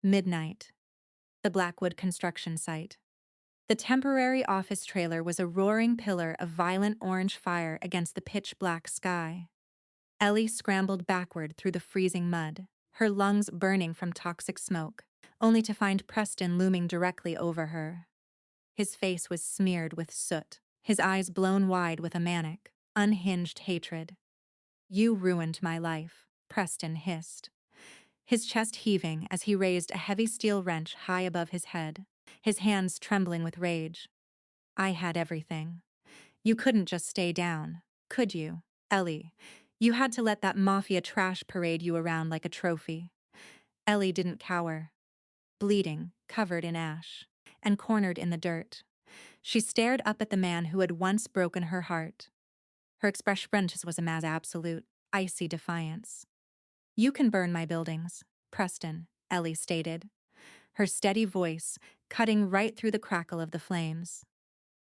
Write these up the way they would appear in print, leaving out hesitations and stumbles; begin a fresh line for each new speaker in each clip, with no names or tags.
Midnight. The Blackwood construction site. The temporary office trailer was a roaring pillar of violent orange fire against the pitch-black sky. Ellie scrambled backward through the freezing mud, her lungs burning from toxic smoke, only to find Preston looming directly over her. His face was smeared with soot, his eyes blown wide with a manic, unhinged hatred. "You ruined my life," Preston hissed, his chest heaving as he raised a heavy steel wrench high above his head, his hands trembling with rage. "I had everything. You couldn't just stay down, could you, Ellie? You had to let that mafia trash parade you around like a trophy." Ellie didn't cower. Bleeding, covered in ash, and cornered in the dirt, she stared up at the man who had once broken her heart. Her expression was a mass absolute, icy defiance. "You can burn my buildings, Preston," Ellie stated, her steady voice cutting right through the crackle of the flames.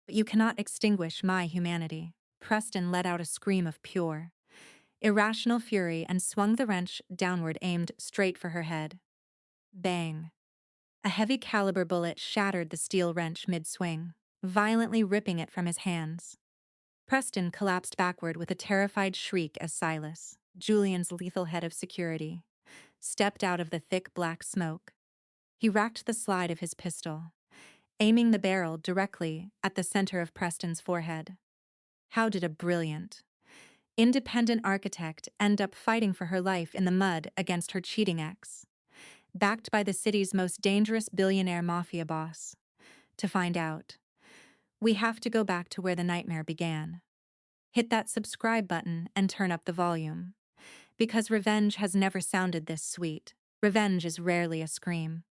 "But you cannot extinguish my humanity." Preston let out a scream of pure, irrational fury and swung the wrench downward, aimed straight for her head. Bang. A heavy caliber bullet shattered the steel wrench mid-swing, violently ripping it from his hands. Preston collapsed backward with a terrified shriek as Silas, Julian's lethal head of security, stepped out of the thick black smoke. He racked the slide of his pistol, aiming the barrel directly at the center of Preston's forehead. How did a brilliant, independent architect end up fighting for her life in the mud against her cheating ex, backed by the city's most dangerous billionaire mafia boss? To find out, we have to go back to where the nightmare began. Hit that subscribe button and turn up the volume. Because revenge has never sounded this sweet. Revenge is rarely a scream.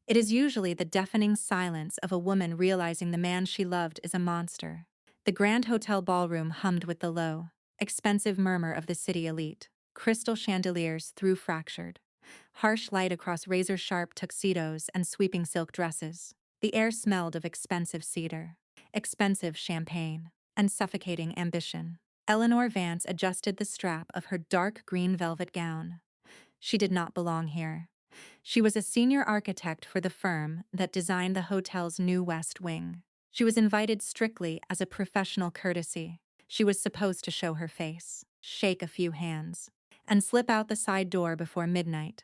It is usually the deafening silence of a woman realizing the man she loved is a monster. The Grand Hotel ballroom hummed with the low, expensive murmur of the city elite. Crystal chandeliers through fractured, harsh light across razor-sharp tuxedos and sweeping silk dresses. The air smelled of expensive cedar, expensive champagne, and suffocating ambition. Eleanor Vance adjusted the strap of her dark green velvet gown. She did not belong here. She was a senior architect for the firm that designed the hotel's new West Wing. She was invited strictly as a professional courtesy. She was supposed to show her face, shake a few hands, and slip out the side door before midnight.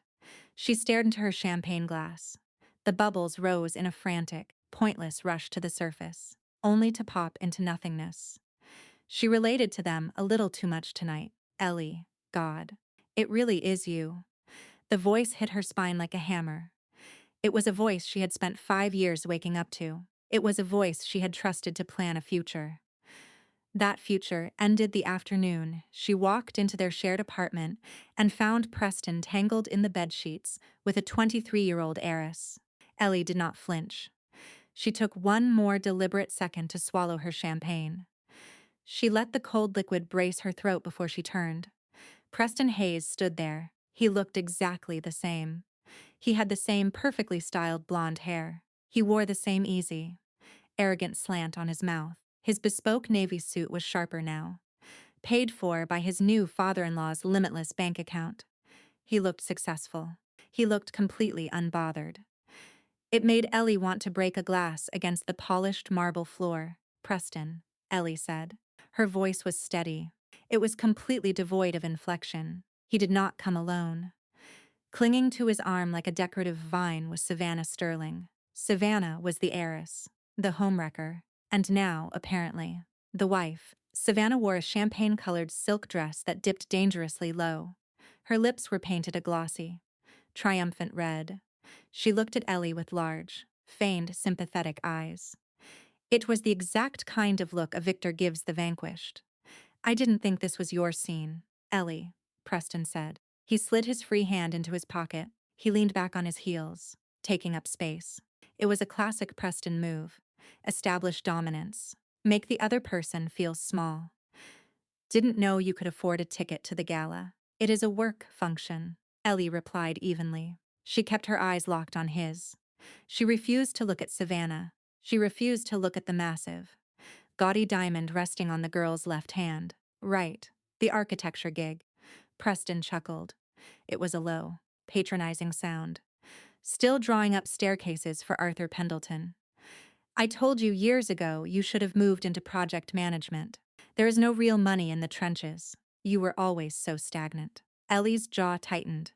She stared into her champagne glass. The bubbles rose in a frantic, pointless rush to the surface, only to pop into nothingness. She related to them a little too much tonight. "Ellie, God, it really is you." The voice hit her spine like a hammer. It was a voice she had spent 5 years waking up to. It was a voice she had trusted to plan a future. That future ended the afternoon she walked into their shared apartment and found Preston tangled in the bedsheets with a 23-year-old heiress. Ellie did not flinch. She took one more deliberate second to swallow her champagne. She let the cold liquid brace her throat before she turned. Preston Hayes stood there. He looked exactly the same. He had the same perfectly styled blonde hair. He wore the same easy, arrogant slant on his mouth. His bespoke navy suit was sharper now, paid for by his new father-in-law's limitless bank account. He looked successful. He looked completely unbothered. It made Ellie want to break a glass against the polished marble floor. "Preston," Ellie said. Her voice was steady. It was completely devoid of inflection. He did not come alone. Clinging to his arm like a decorative vine was Savannah Sterling. Savannah was the heiress, the homewrecker, and now, apparently, the wife. Savannah wore a champagne-colored silk dress that dipped dangerously low. Her lips were painted a glossy, triumphant red. She looked at Ellie with large, feigned sympathetic eyes. It was the exact kind of look a victor gives the vanquished. "I didn't think this was your scene, Ellie," Preston said. He slid his free hand into his pocket. He leaned back on his heels, taking up space. It was a classic Preston move. Establish dominance. Make the other person feel small. "Didn't know you could afford a ticket to the gala. It is a work function," Ellie replied evenly. She kept her eyes locked on his. She refused to look at Savannah. She refused to look at the massive, gaudy diamond resting on the girl's left hand. "Right, the architecture gig." Preston chuckled. It was a low, patronizing sound. Still drawing up staircases for Arthur Pendleton. I told you years ago you should have moved into project management. There is no real money in the trenches. You were always so stagnant. Ellie's jaw tightened.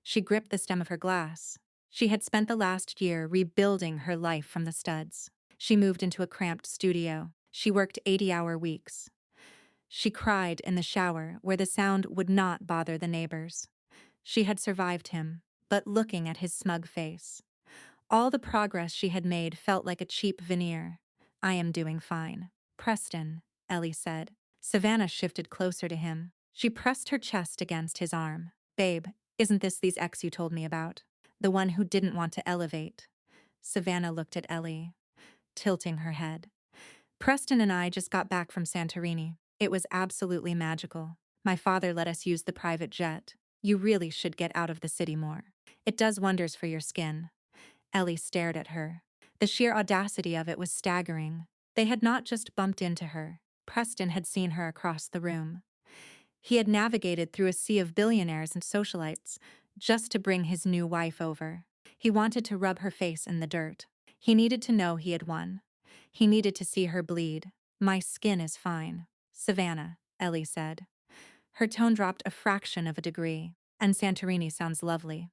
She gripped the stem of her glass. She had spent the last year rebuilding her life from the studs. She moved into a cramped studio. She worked 80-hour weeks. She cried in the shower where the sound would not bother the neighbors. She had survived him, but looking at his smug face. All the progress she had made felt like a cheap veneer. I am doing fine. Preston, Ellie said. Savannah shifted closer to him. She pressed her chest against his arm. Babe, isn't this the ex you told me about? The one who didn't want to elevate. Savannah looked at Ellie, tilting her head. Preston and I just got back from Santorini. It was absolutely magical. My father let us use the private jet. You really should get out of the city more. It does wonders for your skin. Ellie stared at her. The sheer audacity of it was staggering. They had not just bumped into her. Preston had seen her across the room. He had navigated through a sea of billionaires and socialites just to bring his new wife over. He wanted to rub her face in the dirt. He needed to know he had won. He needed to see her bleed. My skin is fine. Savannah, Ellie said. Her tone dropped a fraction of a degree. And Santorini sounds lovely.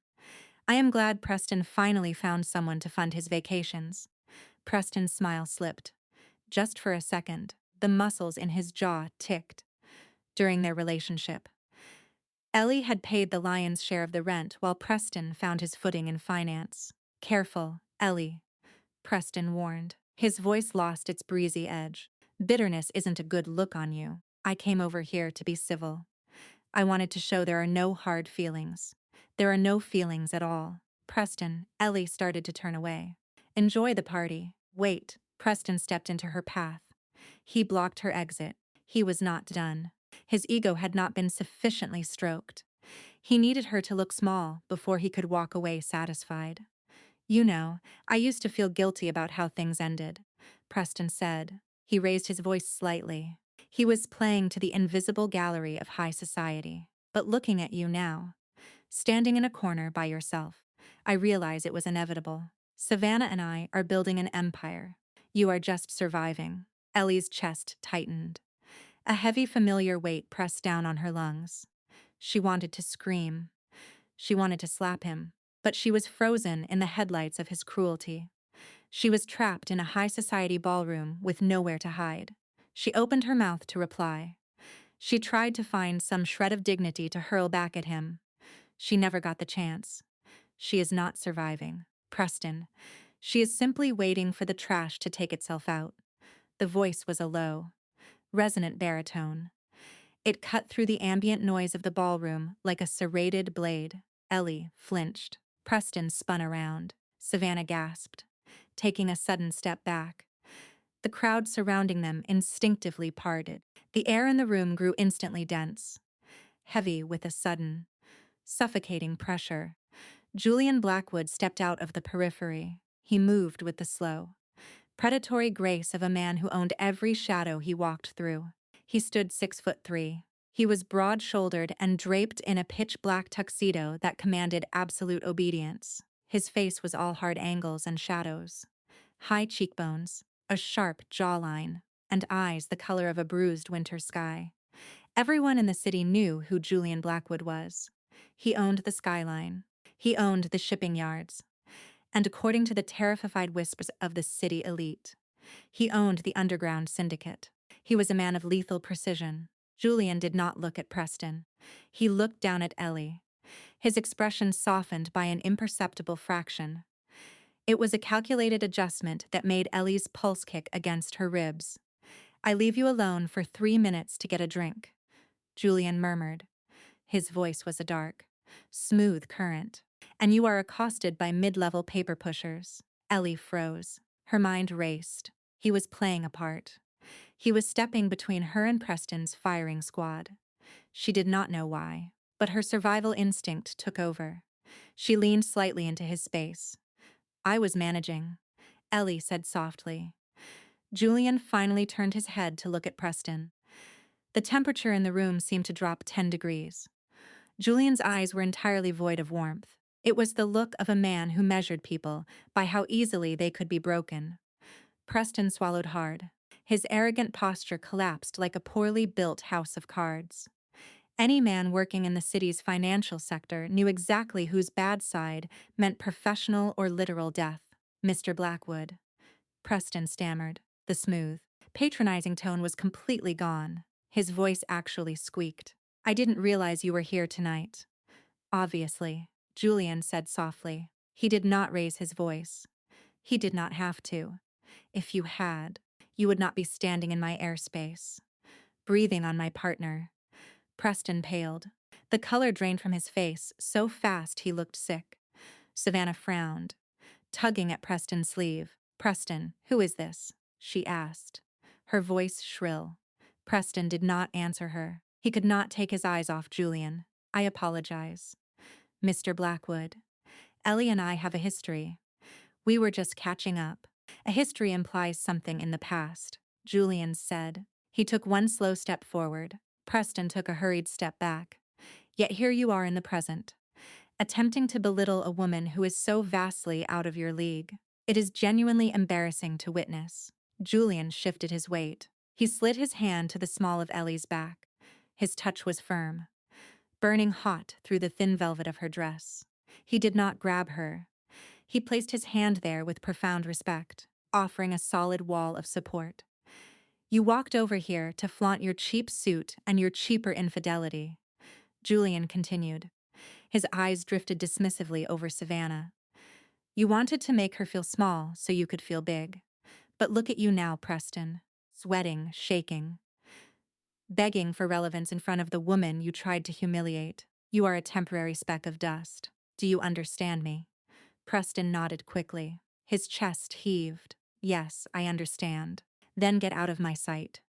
I am glad Preston finally found someone to fund his vacations. Preston's smile slipped. Just for a second, the muscles in his jaw ticked. During their relationship, Ellie had paid the lion's share of the rent while Preston found his footing in finance. Careful, Ellie, Preston warned. His voice lost its breezy edge. Bitterness isn't a good look on you. I came over here to be civil. I wanted to show there are no hard feelings. There are no feelings at all. Preston, Ellie started to turn away. Enjoy the party. Wait, Preston stepped into her path. He blocked her exit. He was not done. His ego had not been sufficiently stroked. He needed her to look small before he could walk away satisfied. You know, I used to feel guilty about how things ended, Preston said. He raised his voice slightly. He was playing to the invisible gallery of high society. But looking at you now, standing in a corner by yourself, I realize it was inevitable. Savannah and I are building an empire. You are just surviving. Ellie's chest tightened. A heavy, familiar weight pressed down on her lungs. She wanted to scream. She wanted to slap him, but she was frozen in the headlights of his cruelty. She was trapped in a high society ballroom with nowhere to hide. She opened her mouth to reply. She tried to find some shred of dignity to hurl back at him. She never got the chance. She is not surviving. Preston. She is simply waiting for the trash to take itself out. The voice was a low, resonant baritone. It cut through the ambient noise of the ballroom like a serrated blade. Ellie flinched. Preston spun around. Savannah gasped, taking a sudden step back. The crowd surrounding them instinctively parted. The air in the room grew instantly dense, heavy with a sudden, suffocating pressure. Julian Blackwood stepped out of the periphery. He moved with the slow, predatory grace of a man who owned every shadow he walked through. He stood 6'3". He was broad-shouldered and draped in a pitch-black tuxedo that commanded absolute obedience. His face was all hard angles and shadows. High cheekbones, a sharp jawline, and eyes the color of a bruised winter sky. Everyone in the city knew who Julian Blackwood was. He owned the skyline. He owned the shipping yards. And according to the terrified whispers of the city elite, he owned the underground syndicate. He was a man of lethal precision. Julian did not look at Preston. He looked down at Ellie. His expression softened by an imperceptible fraction. It was a calculated adjustment that made Ellie's pulse kick against her ribs. I leave you alone for 3 minutes to get a drink, Julian murmured. His voice was a dark, smooth current. And you are accosted by mid-level paper pushers. Ellie froze. Her mind raced. He was playing a part. He was stepping between her and Preston's firing squad. She did not know why, but her survival instinct took over. She leaned slightly into his space. I was managing, Ellie said softly. Julian finally turned his head to look at Preston. The temperature in the room seemed to drop 10 degrees. Julian's eyes were entirely void of warmth. It was the look of a man who measured people by how easily they could be broken. Preston swallowed hard. His arrogant posture collapsed like a poorly built house of cards. Any man working in the city's financial sector knew exactly whose bad side meant professional or literal death. Mr. Blackwood. Preston stammered. The smooth, patronizing tone was completely gone. His voice actually squeaked. I didn't realize you were here tonight. Obviously, Julian said softly. He did not raise his voice. He did not have to. If you had, you would not be standing in my airspace, breathing on my partner. Preston paled. The color drained from his face so fast he looked sick. Savannah frowned, tugging at Preston's sleeve. Preston, who is this? She asked, her voice shrill. Preston did not answer her. He could not take his eyes off Julian. I apologize. Mr. Blackwood. Ellie and I have a history. We were just catching up. A history implies something in the past, Julian said. He took one slow step forward. Preston took a hurried step back. Yet here you are in the present, attempting to belittle a woman who is so vastly out of your league. It is genuinely embarrassing to witness. Julian shifted his weight. He slid his hand to the small of Ellie's back. His touch was firm, burning hot through the thin velvet of her dress. He did not grab her. He placed his hand there with profound respect, offering a solid wall of support. You walked over here to flaunt your cheap suit and your cheaper infidelity. Julian continued. His eyes drifted dismissively over Savannah. You wanted to make her feel small so you could feel big. But look at you now, Preston. Sweating, shaking, begging for relevance in front of the woman you tried to humiliate. You are a temporary speck of dust. Do you understand me? Preston nodded quickly. His chest heaved. Yes, I understand. Then get out of my sight.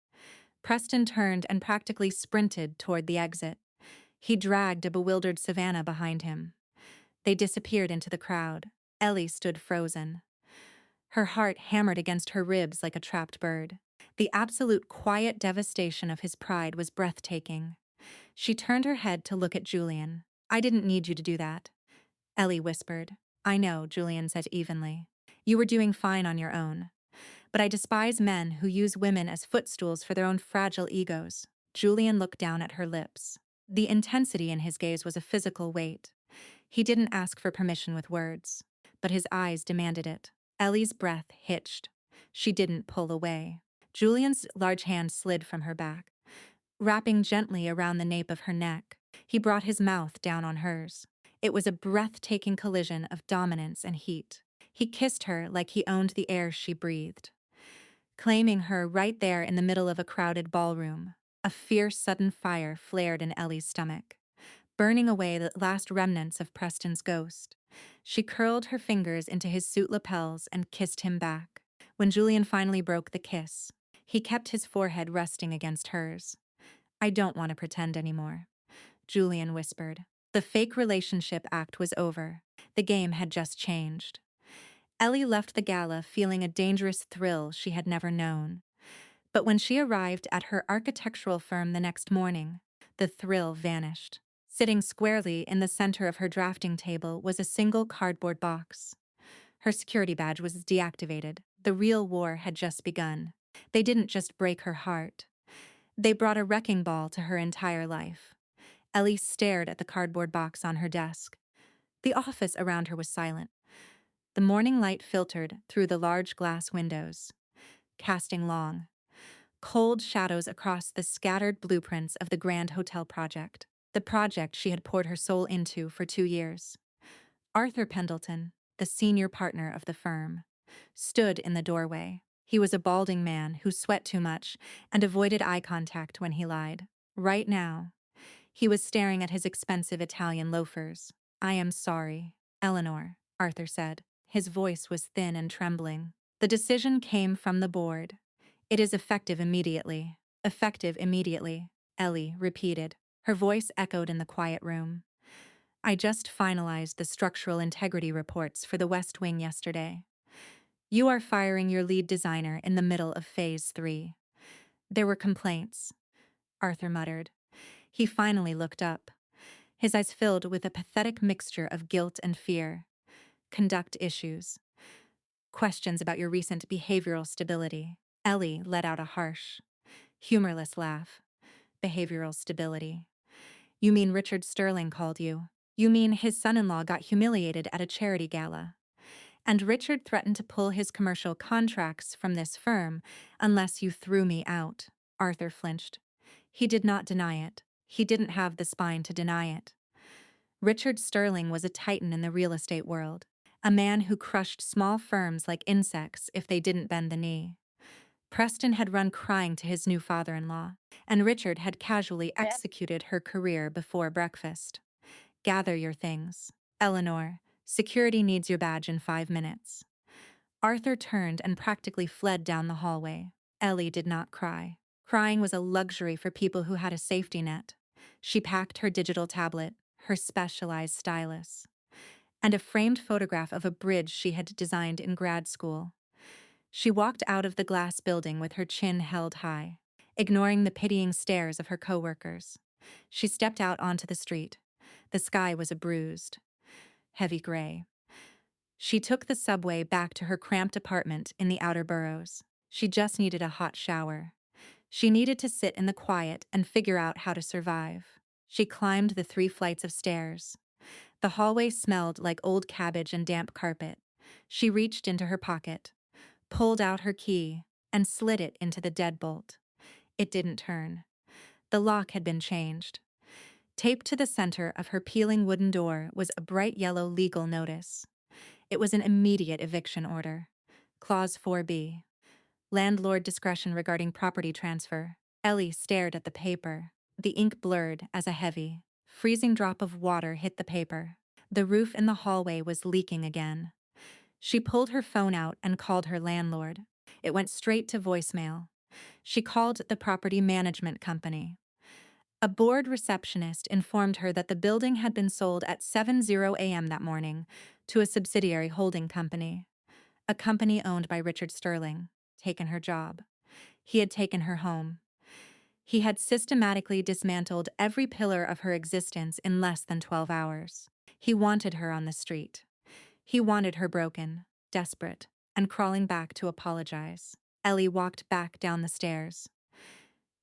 Preston turned and practically sprinted toward the exit. He dragged a bewildered Savannah behind him. They disappeared into the crowd. Ellie stood frozen. Her heart hammered against her ribs like a trapped bird. The absolute quiet devastation of his pride was breathtaking. She turned her head to look at Julian. I didn't need you to do that, Ellie whispered. I know, Julian said evenly. You were doing fine on your own. But I despise men who use women as footstools for their own fragile egos. Julian looked down at her lips. The intensity in his gaze was a physical weight. He didn't ask for permission with words, but his eyes demanded it. Ellie's breath hitched. She didn't pull away. Julian's large hand slid from her back, wrapping gently around the nape of her neck. He brought his mouth down on hers. It was a breathtaking collision of dominance and heat. He kissed her like he owned the air she breathed, claiming her right there in the middle of a crowded ballroom. A fierce, sudden fire flared in Ellie's stomach, burning away the last remnants of Preston's ghost. She curled her fingers into his suit lapels and kissed him back. When Julian finally broke the kiss, he kept his forehead resting against hers. I don't want to pretend anymore, Julian whispered. The fake relationship act was over. The game had just changed. Ellie left the gala feeling a dangerous thrill she had never known. But when she arrived at her architectural firm the next morning, the thrill vanished. Sitting squarely in the center of her drafting table was a single cardboard box. Her security badge was deactivated. The real war had just begun. They didn't just break her heart. They brought a wrecking ball to her entire life. Ellie stared at the cardboard box on her desk. The office around her was silent. The morning light filtered through the large glass windows, casting long, cold shadows across the scattered blueprints of the grand hotel project, the project she had poured her soul into for 2 years. Arthur Pendleton, the senior partner of the firm, stood in the doorway. He was a balding man who sweat too much and avoided eye contact when he lied. Right now, he was staring at his expensive Italian loafers. I am sorry, Eleanor, Arthur said. His voice was thin and trembling. The decision came from the board. It is effective immediately. Effective immediately, Ellie repeated. Her voice echoed in the quiet room. I just finalized the structural integrity reports for the West Wing yesterday. You are firing your lead designer in the middle of Phase 3. There were complaints, Arthur muttered. He finally looked up. his eyes filled with a pathetic mixture of guilt and fear. Conduct issues. Questions about your recent behavioral stability. Ellie let out a harsh, humorless laugh. Behavioral stability. You mean Richard Sterling called you? You mean his son-in-law got humiliated at a charity gala? And Richard threatened to pull his commercial contracts from this firm unless you threw me out. Arthur flinched. He did not deny it. He didn't have the spine to deny it. Richard Sterling was a titan in the real estate world, a man who crushed small firms like insects if they didn't bend the knee. Preston had run crying to his new father-in-law, and Richard had casually executed her career before breakfast. Gather your things. Eleanor, security needs your badge in 5 minutes. Arthur turned and practically fled down the hallway. Ellie did not cry. Crying was a luxury for people who had a safety net. She packed her digital tablet, her specialized stylus, and a framed photograph of a bridge she had designed in grad school. She walked out of the glass building with her chin held high, ignoring the pitying stares of her coworkers. She stepped out onto the street. The sky was a bruised, heavy gray. She took the subway back to her cramped apartment in the outer boroughs. She just needed a hot shower. She needed to sit in the quiet and figure out how to survive. She climbed the 3 flights of stairs. The hallway smelled like old cabbage and damp carpet. She reached into her pocket, pulled out her key, and slid it into the deadbolt. It didn't turn. The lock had been changed. Taped to the center of her peeling wooden door was a bright yellow legal notice. It was an immediate eviction order. Clause 4B. Landlord discretion regarding property transfer. Ellie stared at the paper. The ink blurred as a heavy, freezing drop of water hit the paper. The roof in the hallway was leaking again. She pulled her phone out and called her landlord. It went straight to voicemail. She called the property management company. A bored receptionist informed her that the building had been sold at 7:00 a.m. that morning to a subsidiary holding company, a company owned by Richard Sterling. Taken her job. He had taken her home. He had systematically dismantled every pillar of her existence in less than 12 hours. He wanted her on the street. He wanted her broken, desperate, and crawling back to apologize. Ellie walked back down the stairs.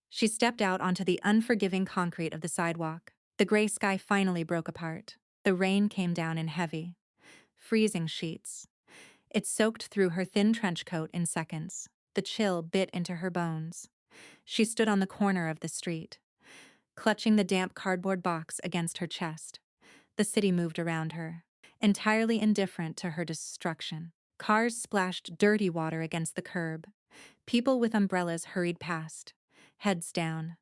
She stepped out onto the unforgiving concrete of the sidewalk. The gray sky finally broke apart. The rain came down in heavy, freezing sheets. It soaked through her thin trench coat in seconds. The chill bit into her bones. She stood on the corner of the street, clutching the damp cardboard box against her chest. The city moved around her, entirely indifferent to her destruction. Cars splashed dirty water against the curb. People with umbrellas hurried past, heads down,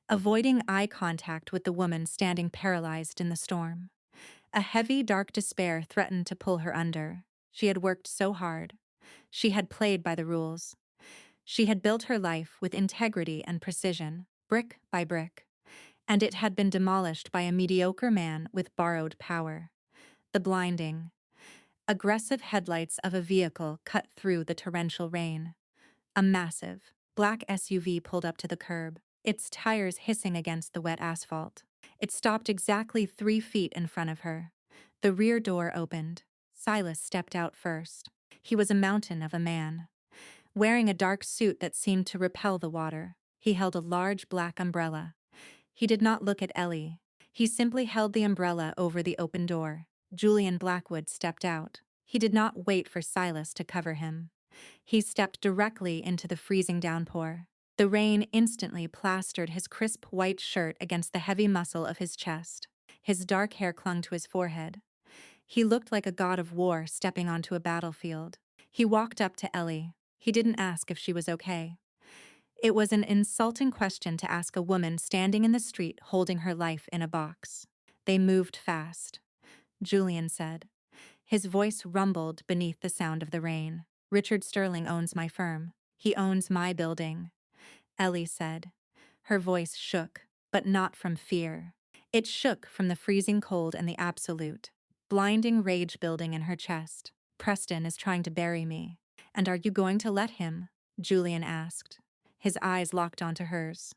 avoiding eye contact with the woman standing paralyzed in the storm. A heavy, dark despair threatened to pull her under. She had worked so hard. She had played by the rules. She had built her life with integrity and precision, brick by brick, and it had been demolished by a mediocre man with borrowed power. The blinding, aggressive headlights of a vehicle cut through the torrential rain. A massive, black SUV pulled up to the curb, its tires hissing against the wet asphalt. It stopped exactly 3 feet in front of her. The rear door opened. Silas stepped out first. He was a mountain of a man, wearing a dark suit that seemed to repel the water. He held a large black umbrella. He did not look at Ellie. He simply held the umbrella over the open door. Julian Blackwood stepped out. He did not wait for Silas to cover him. He stepped directly into the freezing downpour. The rain instantly plastered his crisp white shirt against the heavy muscle of his chest. His dark hair clung to his forehead. He looked like a god of war stepping onto a battlefield. He walked up to Ellie. He didn't ask if she was okay. It was an insulting question to ask a woman standing in the street holding her life in a box. They moved fast, Julian said. His voice rumbled beneath the sound of the rain. Richard Sterling owns my firm. He owns my building, Ellie said. Her voice shook, but not from fear. It shook from the freezing cold and the absolute, blinding rage building in her chest. Preston is trying to bury me. And are you going to let him? Julian asked. His eyes locked onto hers.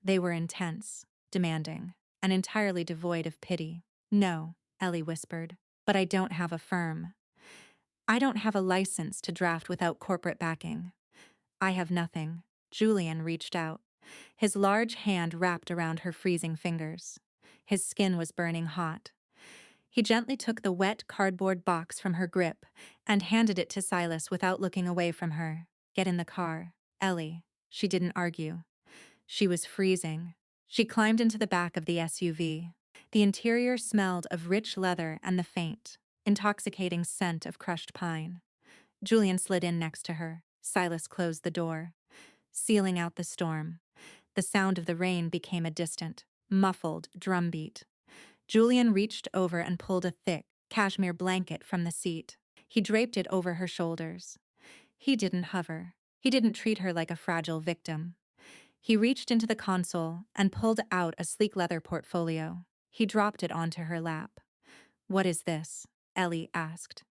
They were intense, demanding. and entirely devoid of pity. "No," Ellie whispered, "but I don't have a firm. I don't have a license to draft without corporate backing. I have nothing." Julian reached out. His large hand wrapped around her freezing fingers. His skin was burning hot. He gently took the wet cardboard box from her grip and handed it to Silas without looking away from her. "Get in the car, Ellie." She didn't argue. She was freezing. She climbed into the back of the SUV. The interior smelled of rich leather and the faint, intoxicating scent of crushed pine. Julian slid in next to her. Silas closed the door, sealing out the storm. The sound of the rain became a distant, muffled drumbeat. Julian reached over and pulled a thick, cashmere blanket from the seat. He draped it over her shoulders. He didn't hover. He didn't treat her like a fragile victim. He reached into the console and pulled out a sleek leather portfolio. He dropped it onto her lap. "What is this?" Ellie asked,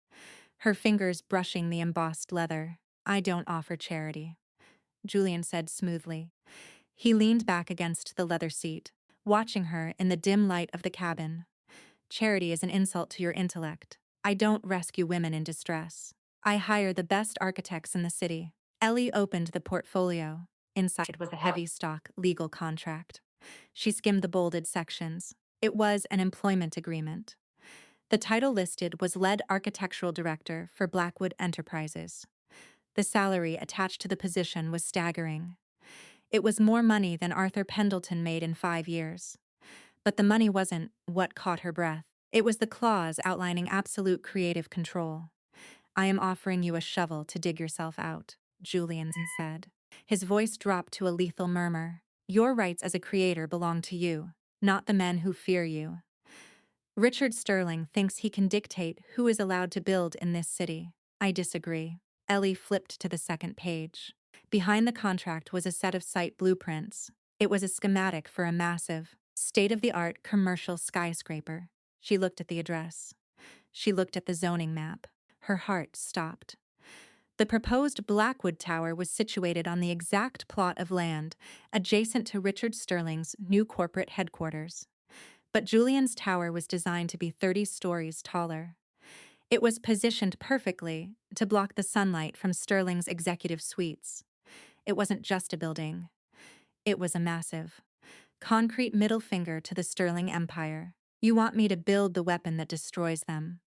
her fingers brushing the embossed leather. "I don't offer charity," Julian said smoothly. He leaned back against the leather seat, watching her in the dim light of the cabin. "Charity is an insult to your intellect. I don't rescue women in distress. I hire the best architects in the city." Ellie opened the portfolio. Inside was a heavy stock legal contract. She skimmed the bolded sections. It was an employment agreement. The title listed was Lead Architectural Director for Blackwood Enterprises. The salary attached to the position was staggering. It was more money than Arthur Pendleton made in 5 years. But the money wasn't what caught her breath. It was the clause outlining absolute creative control. "I am offering you a shovel to dig yourself out," Julian said. His voice dropped to a lethal murmur. "Your rights as a creator belong to you, not the men who fear you. Richard Sterling thinks he can dictate who is allowed to build in this city. I disagree." Ellie flipped to the second page. Behind the contract was a set of site blueprints. It was a schematic for a massive, state-of-the-art commercial skyscraper. She looked at the address. She looked at the zoning map. Her heart stopped. The proposed Blackwood Tower was situated on the exact plot of land adjacent to Richard Sterling's new corporate headquarters. But Julian's tower was designed to be 30 stories taller. It was positioned perfectly to block the sunlight from Sterling's executive suites. It wasn't just a building. It was a massive, concrete middle finger to the Sterling Empire. "You want me to build the weapon that destroys them,"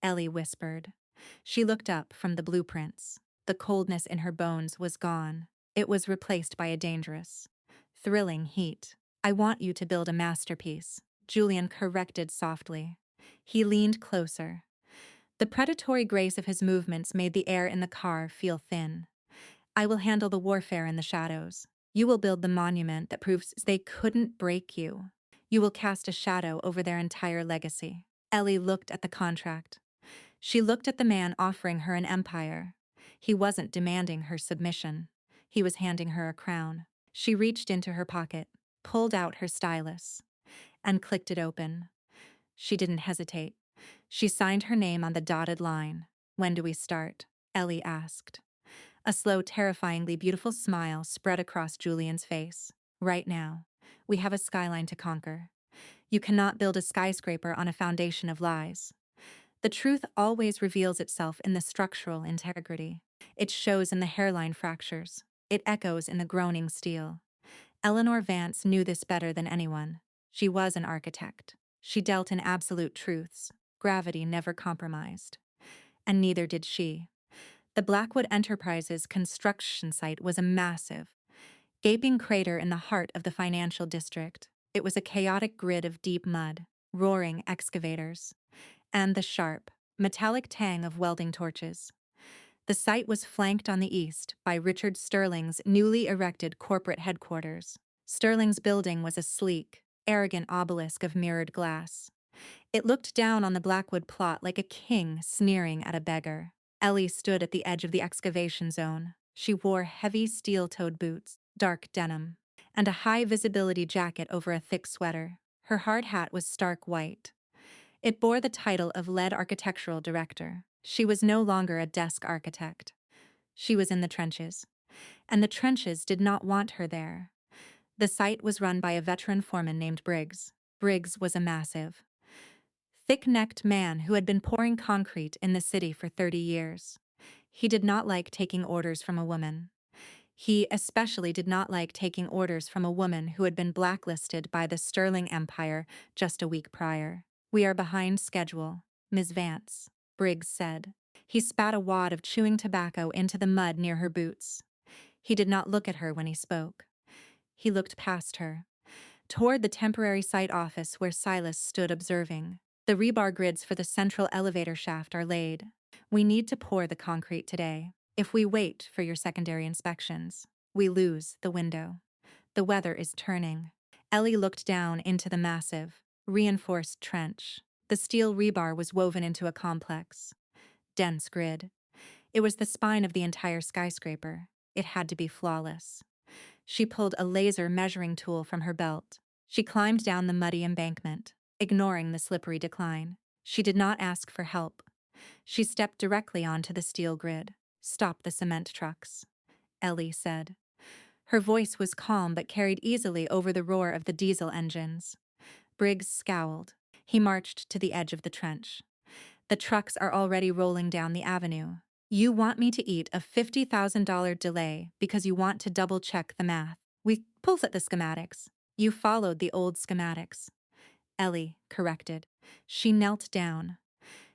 Ellie whispered. She looked up from the blueprints. The coldness in her bones was gone. It was replaced by a dangerous, thrilling heat. "I want you to build a masterpiece," Julian corrected softly. He leaned closer. The predatory grace of his movements made the air in the car feel thin. "I will handle the warfare in the shadows. You will build the monument that proves they couldn't break you. You will cast a shadow over their entire legacy." Ellie looked at the contract. She looked at the man offering her an empire. He wasn't demanding her submission. He was handing her a crown. She reached into her pocket, pulled out her stylus, and clicked it open. She didn't hesitate. She signed her name on the dotted line. "When do we start?" Ellie asked. A slow, terrifyingly beautiful smile spread across Julian's face. "Right now. We have a skyline to conquer. You cannot build a skyscraper on a foundation of lies. The truth always reveals itself in the structural integrity. It shows in the hairline fractures. It echoes in the groaning steel." Eleanor Vance knew this better than anyone. She was an architect. She dealt in absolute truths. Gravity never compromised. And neither did she. The Blackwood Enterprises construction site was a massive, gaping crater in the heart of the financial district. It was a chaotic grid of deep mud, roaring excavators, and the sharp, metallic tang of welding torches. The site was flanked on the east by Richard Sterling's newly erected corporate headquarters. Sterling's building was a sleek, arrogant obelisk of mirrored glass. It looked down on the Blackwood plot like a king sneering at a beggar. Ellie stood at the edge of the excavation zone. She wore heavy steel-toed boots, dark denim, and a high-visibility jacket over a thick sweater. Her hard hat was stark white. It bore the title of Lead Architectural Director. She was no longer a desk architect. She was in the trenches. And the trenches did not want her there. The site was run by a veteran foreman named Briggs. Briggs was a massive, thick-necked man who had been pouring concrete in the city for 30 years. He did not like taking orders from a woman. He especially did not like taking orders from a woman who had been blacklisted by the Sterling Empire just a week prior. "We are behind schedule, Ms. Vance," Briggs said. He spat a wad of chewing tobacco into the mud near her boots. He did not look at her when he spoke. He looked past her, toward the temporary site office where Silas stood observing. "The rebar grids for the central elevator shaft are laid. We need to pour the concrete today. If we wait for your secondary inspections, we lose the window. The weather is turning." Ellie looked down into the massive, reinforced trench. The steel rebar was woven into a complex, dense grid. It was the spine of the entire skyscraper. It had to be flawless. She pulled a laser measuring tool from her belt. She climbed down the muddy embankment, ignoring the slippery decline. She did not ask for help. She stepped directly onto the steel grid. "Stop the cement trucks," Ellie said. Her voice was calm but carried easily over the roar of the diesel engines. Briggs scowled. He marched to the edge of the trench. "The trucks are already rolling down the avenue. You want me to eat a $50,000 delay because you want to double-check the math. We pulls at the schematics. You followed the old schematics," Ellie corrected. She knelt down.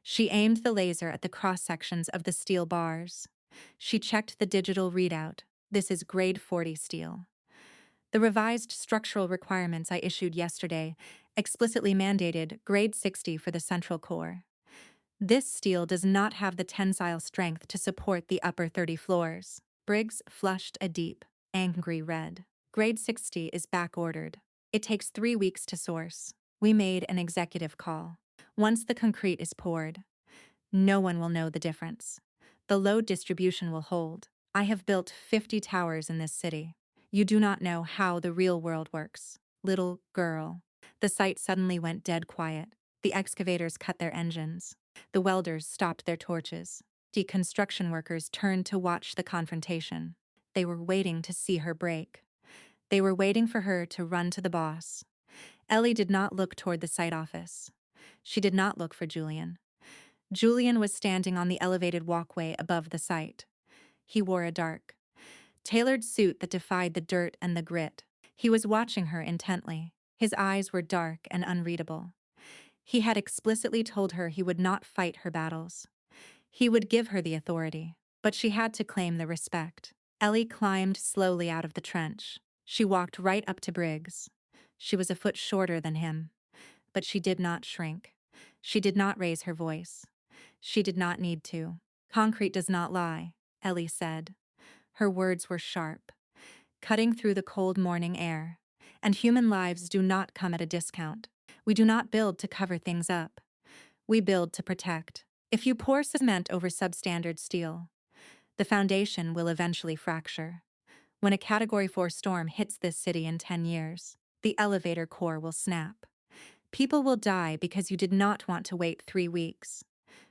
She aimed the laser at the cross-sections of the steel bars. She checked the digital readout. "This is grade 40 steel. The revised structural requirements I issued yesterday explicitly mandated grade 60 for the central core. This steel does not have the tensile strength to support the upper 30 floors." Briggs flushed a deep, angry red. "Grade 60 is back-ordered. It takes 3 weeks to source. We made an executive call. Once the concrete is poured, no one will know the difference. The load distribution will hold. I have built 50 towers in this city. You do not know how the real world works, little girl." The site suddenly went dead quiet. The excavators cut their engines. The welders stopped their torches. Deconstruction workers turned to watch the confrontation. They were waiting to see her break. They were waiting for her to run to the boss. Ellie did not look toward the site office. She did not look for Julian. Julian was standing on the elevated walkway above the site. He wore a dark, tailored suit that defied the dirt and the grit. He was watching her intently. His eyes were dark and unreadable. He had explicitly told her he would not fight her battles. He would give her the authority, but she had to claim the respect. Ellie climbed slowly out of the trench. She walked right up to Briggs. She was a foot shorter than him, but she did not shrink. She did not raise her voice. She did not need to. "Concrete does not lie," Ellie said. Her words were sharp, cutting through the cold morning air. "And human lives do not come at a discount. We do not build to cover things up. We build to protect. If you pour cement over substandard steel, the foundation will eventually fracture. When a Category 4 storm hits this city in 10 years, the elevator core will snap. People will die because you did not want to wait 3 weeks."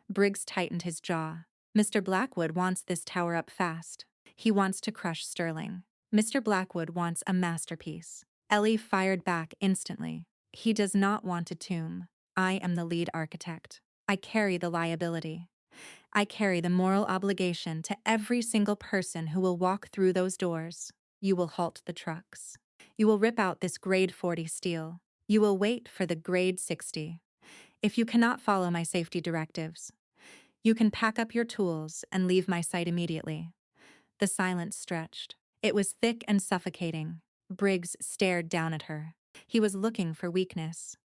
Briggs tightened his jaw. "Mr. Blackwood wants this tower up fast. He wants to crush Sterling. Mr. Blackwood wants a masterpiece." Ellie fired back instantly. "He does not want a tomb. I am the lead architect. I carry the liability. I carry the moral obligation to every single person who will walk through those doors. You will halt the trucks. You will rip out this grade 40 steel. You will wait for the grade 60. If you cannot follow my safety directives, you can pack up your tools and leave my site immediately." The silence stretched. It was thick and suffocating. Briggs stared down at her. He was looking for weakness.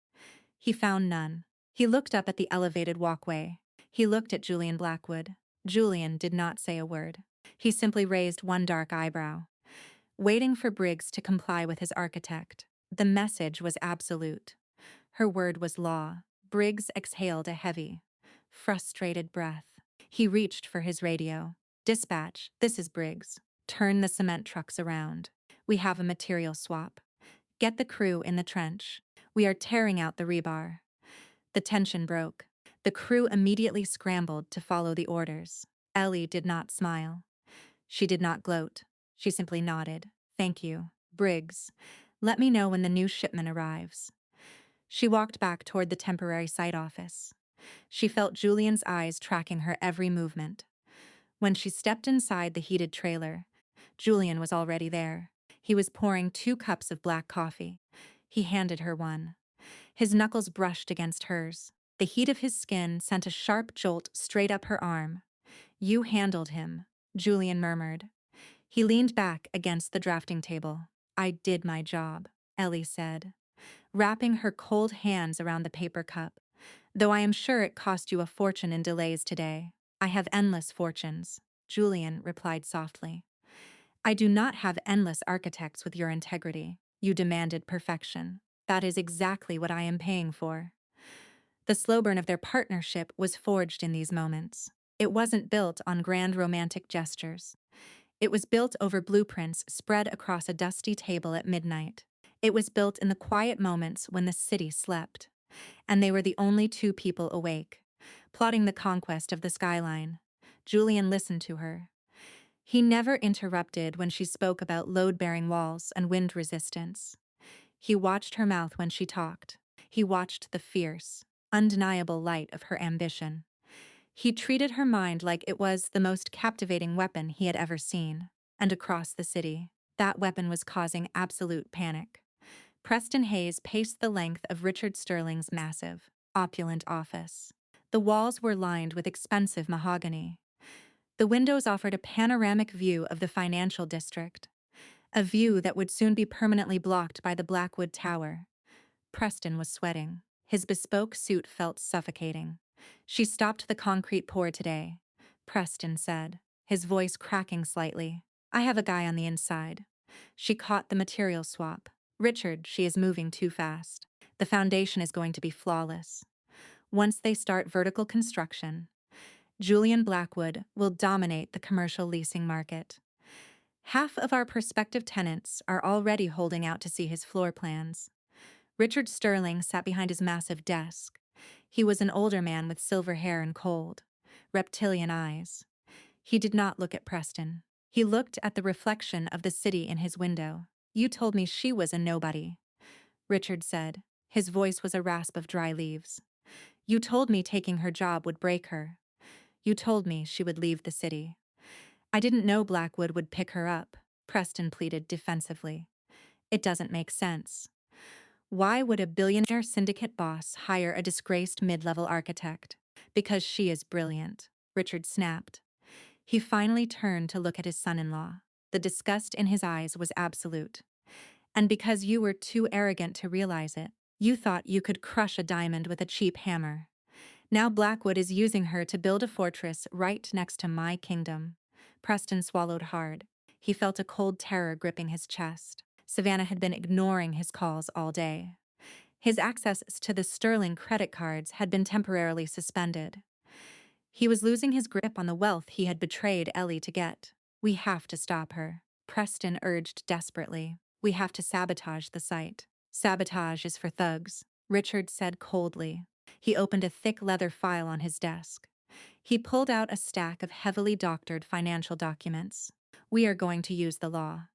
He found none. He looked up at the elevated walkway. He looked at Julian Blackwood. Julian did not say a word. He simply raised one dark eyebrow, waiting for Briggs to comply with his architect. The message was absolute. Her word was law. Briggs exhaled a heavy, frustrated breath. He reached for his radio. "Dispatch, this is Briggs. Turn the cement trucks around. We have a material swap. Get the crew in the trench. We are tearing out the rebar." The tension broke. The crew immediately scrambled to follow the orders. Ellie did not smile. She did not gloat. She simply nodded. "Thank you, Briggs. Let me know when the new shipment arrives." She walked back toward the temporary site office. She felt Julian's eyes tracking her every movement. When she stepped inside the heated trailer, Julian was already there. He was pouring 2 cups of black coffee. He handed her one. His knuckles brushed against hers. The heat of his skin sent a sharp jolt straight up her arm. "You handled him," Julian murmured. He leaned back against the drafting table. "I did my job," Ellie said, wrapping her cold hands around the paper cup. "Though I am sure it cost you a fortune in delays today." "I have endless fortunes," Julian replied softly. "I do not have endless architects with your integrity. You demanded perfection. That is exactly what I am paying for." The slow burn of their partnership was forged in these moments. It wasn't built on grand romantic gestures. It was built over blueprints spread across a dusty table at midnight. It was built in the quiet moments when the city slept, and they were the only 2 people awake, plotting the conquest of the skyline. Julian listened to her. He never interrupted when she spoke about load-bearing walls and wind resistance. He watched her mouth when she talked. He watched the fierce, undeniable light of her ambition. He treated her mind like it was the most captivating weapon he had ever seen. And across the city, that weapon was causing absolute panic. Preston Hayes paced the length of Richard Sterling's massive, opulent office. The walls were lined with expensive mahogany. The windows offered a panoramic view of the financial district, a view that would soon be permanently blocked by the Blackwood Tower. Preston was sweating. His bespoke suit felt suffocating. "She stopped the concrete pour today," Preston said, his voice cracking slightly. "I have a guy on the inside." She caught the material swap. "Richard, she is moving too fast. The foundation is going to be flawless. Once they start vertical construction, Julian Blackwood will dominate the commercial leasing market. Half of our prospective tenants are already holding out to see his floor plans." Richard Sterling sat behind his massive desk. He was an older man with silver hair and cold, reptilian eyes. He did not look at Preston. He looked at the reflection of the city in his window. "You told me she was a nobody," Richard said. His voice was a rasp of dry leaves. "You told me taking her job would break her. You told me she would leave the city." "I didn't know Blackwood would pick her up," Preston pleaded defensively. "It doesn't make sense. Why would a billionaire syndicate boss hire a disgraced mid-level architect?" "Because she is brilliant," Richard snapped. He finally turned to look at his son-in-law. The disgust in his eyes was absolute. "And because you were too arrogant to realize it. You thought you could crush a diamond with a cheap hammer. Now Blackwood is using her to build a fortress right next to my kingdom." Preston swallowed hard. He felt a cold terror gripping his chest. Savannah had been ignoring his calls all day. His access to the Sterling credit cards had been temporarily suspended. He was losing his grip on the wealth he had betrayed Ellie to get. "We have to stop her," Preston urged desperately. "We have to sabotage the site." "Sabotage is for thugs," Richard said coldly. He opened a thick leather file on his desk. He pulled out a stack of heavily doctored financial documents. "We are going to use the law.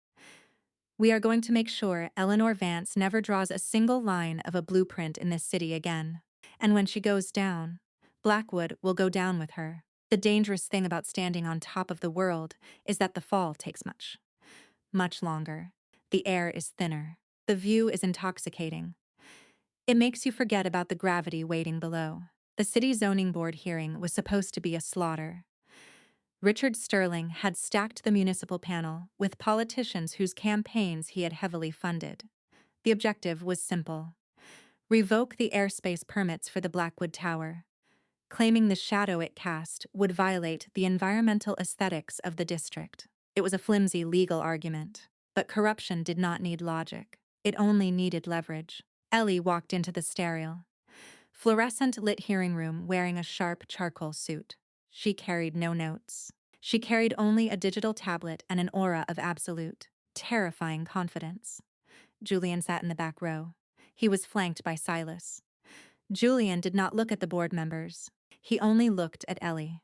We are going to make sure Eleanor Vance never draws a single line of a blueprint in this city again. And when she goes down, Blackwood will go down with her. The dangerous thing about standing on top of the world is that the fall takes much, much longer. The air is thinner. The view is intoxicating. It makes you forget about the gravity waiting below." The city zoning board hearing was supposed to be a slaughter. Richard Sterling had stacked the municipal panel with politicians whose campaigns he had heavily funded. The objective was simple: revoke the airspace permits for the Blackwood Tower, claiming the shadow it cast would violate the environmental aesthetics of the district. It was a flimsy legal argument, but corruption did not need logic. It only needed leverage. Ellie walked into the sterile, fluorescent-lit hearing room wearing a sharp charcoal suit. She carried no notes. She carried only a digital tablet and an aura of absolute, terrifying confidence. Julian sat in the back row. He was flanked by Silas. Julian did not look at the board members. He only looked at Ellie.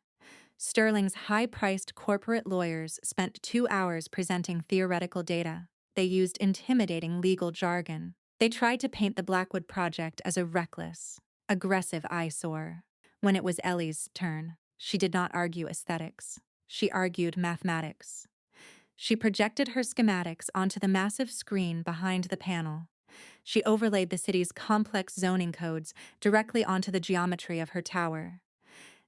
Sterling's high-priced corporate lawyers spent 2 hours presenting theoretical data. They used intimidating legal jargon. They tried to paint the Blackwood Project as a reckless, aggressive eyesore. When it was Ellie's turn, she did not argue aesthetics. She argued mathematics. She projected her schematics onto the massive screen behind the panel. She overlaid the city's complex zoning codes directly onto the geometry of her tower.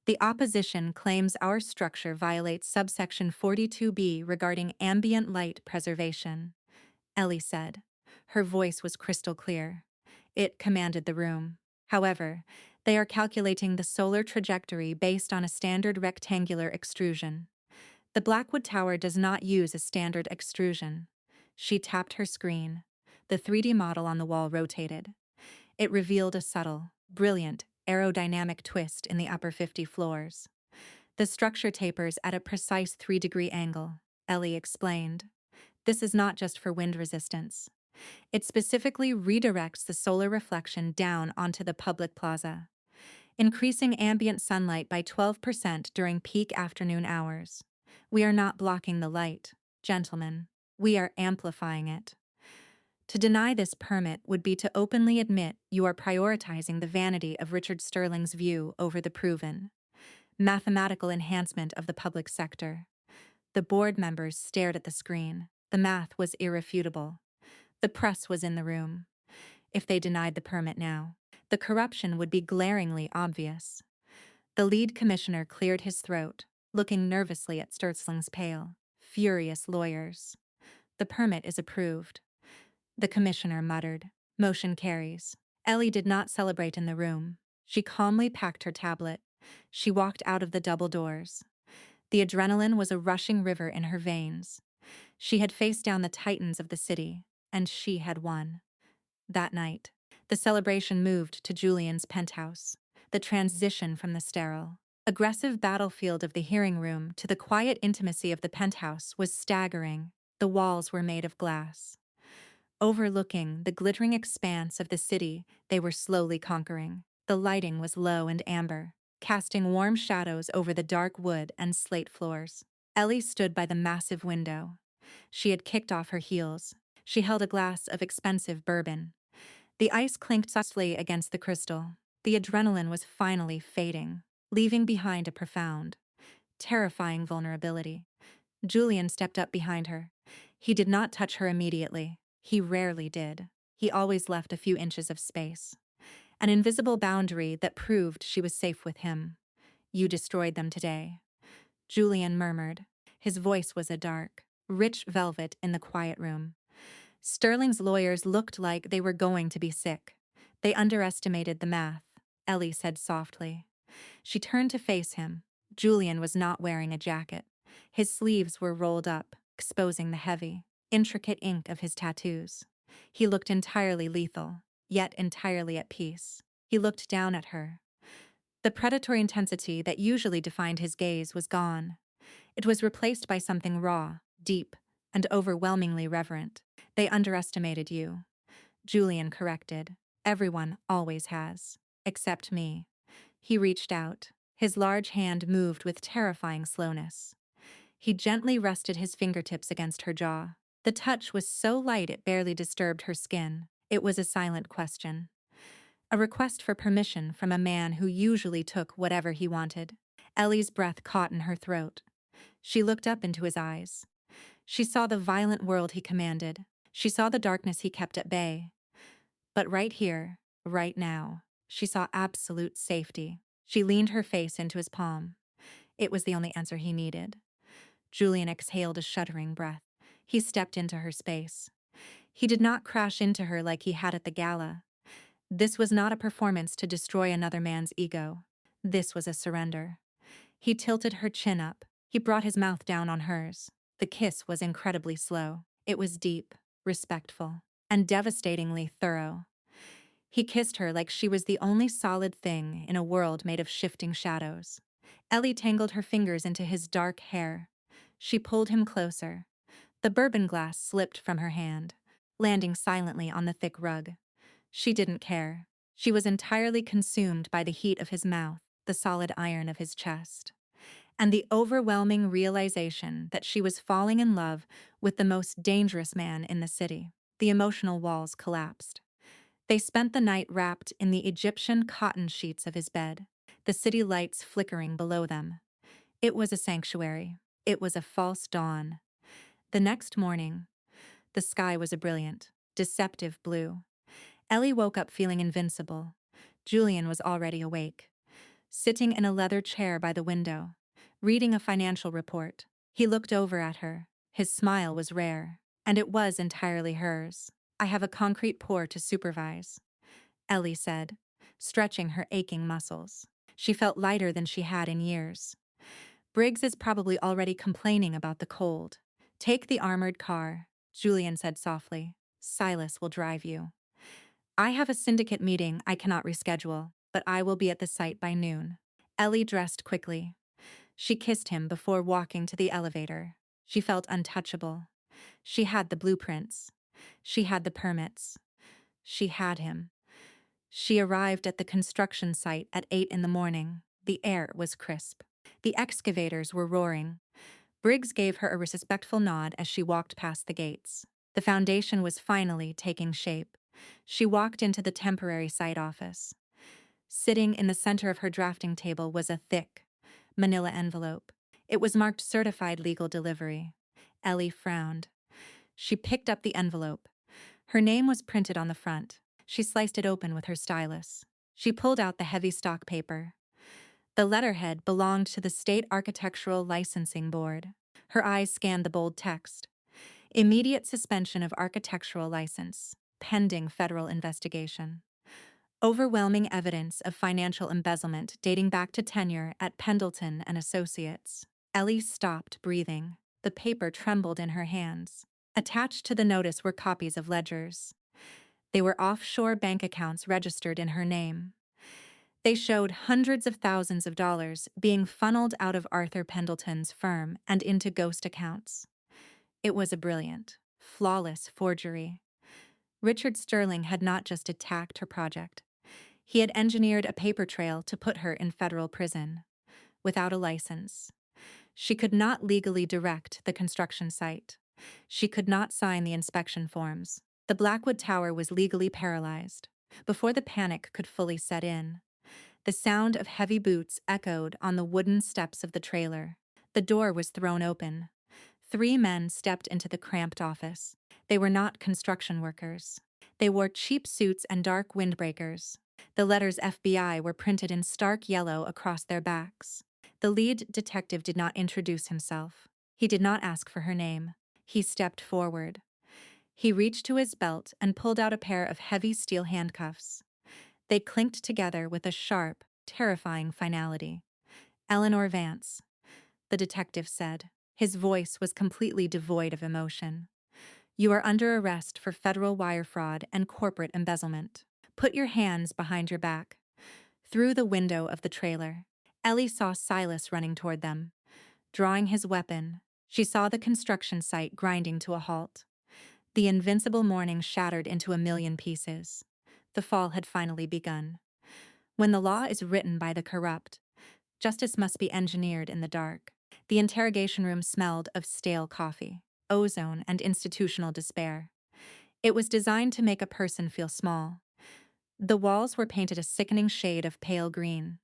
The opposition claims our structure violates subsection 42B regarding ambient light preservation, Ellie said. Her voice was crystal clear. It commanded the room. However, they are calculating the solar trajectory based on a standard rectangular extrusion. The Blackwood Tower does not use a standard extrusion. She tapped her screen. The 3D model on the wall rotated. It revealed a subtle, brilliant, aerodynamic twist in the upper 50 floors. The structure tapers at a precise 3-degree angle, Ellie explained. This is not just for wind resistance. It specifically redirects the solar reflection down onto the public plaza, increasing ambient sunlight by 12% during peak afternoon hours. We are not blocking the light, gentlemen. We are amplifying it. To deny this permit would be to openly admit you are prioritizing the vanity of Richard Sterling's view over the proven, mathematical enhancement of the public sector. The board members stared at the screen. The math was irrefutable. The press was in the room. If they denied the permit now, the corruption would be glaringly obvious. The lead commissioner cleared his throat, looking nervously at Sterling's pale, furious lawyers. The permit is approved, the commissioner muttered. Motion carries. Ellie did not celebrate in the room. She calmly packed her tablet. She walked out of the double doors. The adrenaline was a rushing river in her veins. She had faced down the titans of the city, and she had won. That night, the celebration moved to Julian's penthouse. The transition from the sterile, aggressive battlefield of the hearing room to the quiet intimacy of the penthouse was staggering. The walls were made of glass, overlooking the glittering expanse of the city they were slowly conquering. The lighting was low and amber, casting warm shadows over the dark wood and slate floors. Ellie stood by the massive window. She had kicked off her heels. She held a glass of expensive bourbon. The ice clinked softly against the crystal. The adrenaline was finally fading, leaving behind a profound, terrifying vulnerability. Julian stepped up behind her. He did not touch her immediately. He rarely did. He always left a few inches of space. An invisible boundary that proved she was safe with him. You destroyed them today, Julian murmured. His voice was a dark, rich velvet in the quiet room. Sterling's lawyers looked like they were going to be sick. They underestimated the math, Ellie said softly. She turned to face him. Julian was not wearing a jacket. His sleeves were rolled up, exposing the heavy, intricate ink of his tattoos. He looked entirely lethal, yet entirely at peace. He looked down at her. The predatory intensity that usually defined his gaze was gone. It was replaced by something raw, deep, and overwhelmingly reverent. They underestimated you, Julian corrected. Everyone always has. Except me. He reached out. His large hand moved with terrifying slowness. He gently rested his fingertips against her jaw. The touch was so light it barely disturbed her skin. It was a silent question. A request for permission from a man who usually took whatever he wanted. Ellie's breath caught in her throat. She looked up into his eyes. She saw the violent world he commanded. She saw the darkness he kept at bay. But right here, right now, she saw absolute safety. She leaned her face into his palm. It was the only answer he needed. Julian exhaled a shuddering breath. He stepped into her space. He did not crash into her like he had at the gala. This was not a performance to destroy another man's ego. This was a surrender. He tilted her chin up. He brought his mouth down on hers. The kiss was incredibly slow. It was deep, respectful, and devastatingly thorough. He kissed her like she was the only solid thing in a world made of shifting shadows. Ellie tangled her fingers into his dark hair. She pulled him closer. The bourbon glass slipped from her hand, landing silently on the thick rug. She didn't care. She was entirely consumed by the heat of his mouth, the solid iron of his chest, and the overwhelming realization that she was falling in love with the most dangerous man in the city. The emotional walls collapsed. They spent the night wrapped in the Egyptian cotton sheets of his bed, the city lights flickering below them. It was a sanctuary. It was a false dawn. The next morning, the sky was a brilliant, deceptive blue. Ellie woke up feeling invincible. Julian was already awake, sitting in a leather chair by the window, reading a financial report. He looked over at her. His smile was rare, and it was entirely hers. "I have a concrete pour to supervise," Ellie said, stretching her aching muscles. She felt lighter than she had in years. "Briggs is probably already complaining about the cold. Take the armored car," Julian said softly. "Silas will drive you." "I have a syndicate meeting I cannot reschedule, but I will be at the site by noon." Ellie dressed quickly. She kissed him before walking to the elevator. She felt untouchable. She had the blueprints. She had the permits. She had him. She arrived at the construction site at 8 in the morning. The air was crisp. The excavators were roaring. Briggs gave her a respectful nod as she walked past the gates. The foundation was finally taking shape. She walked into the temporary site office. Sitting in the center of her drafting table was a thick, manila envelope. It was marked certified legal delivery. Ellie frowned. She picked up the envelope. Her name was printed on the front. She sliced it open with her stylus. She pulled out the heavy stock paper. The letterhead belonged to the State Architectural Licensing Board. Her eyes scanned the bold text. "Immediate suspension of architectural license, pending federal investigation." Overwhelming evidence of financial embezzlement dating back to tenure at Pendleton and Associates. Ellie stopped breathing. The paper trembled in her hands. Attached to the notice were copies of ledgers. They were offshore bank accounts registered in her name. They showed hundreds of thousands of dollars being funneled out of Arthur Pendleton's firm and into ghost accounts. It was a brilliant, flawless forgery. Richard Sterling had not just attacked her project. He had engineered a paper trail to put her in federal prison. Without a license. She could not legally direct the construction site. She could not sign the inspection forms. The Blackwood Tower was legally paralyzed. Before the panic could fully set in, the sound of heavy boots echoed on the wooden steps of the trailer. The door was thrown open. 3 men stepped into the cramped office. They were not construction workers. They wore cheap suits and dark windbreakers. The letters FBI were printed in stark yellow across their backs. The lead detective did not introduce himself. He did not ask for her name. He stepped forward. He reached to his belt and pulled out a pair of heavy steel handcuffs. They clinked together with a sharp, terrifying finality. "Eleanor Vance," the detective said. His voice was completely devoid of emotion. "You are under arrest for federal wire fraud and corporate embezzlement. Put your hands behind your back." Through the window of the trailer, Ellie saw Silas running toward them. Drawing his weapon, she saw the construction site grinding to a halt. The invincible morning shattered into a million pieces. The fall had finally begun. When the law is written by the corrupt, justice must be engineered in the dark. The interrogation room smelled of stale coffee, ozone, and institutional despair. It was designed to make a person feel small. The walls were painted a sickening shade of pale green.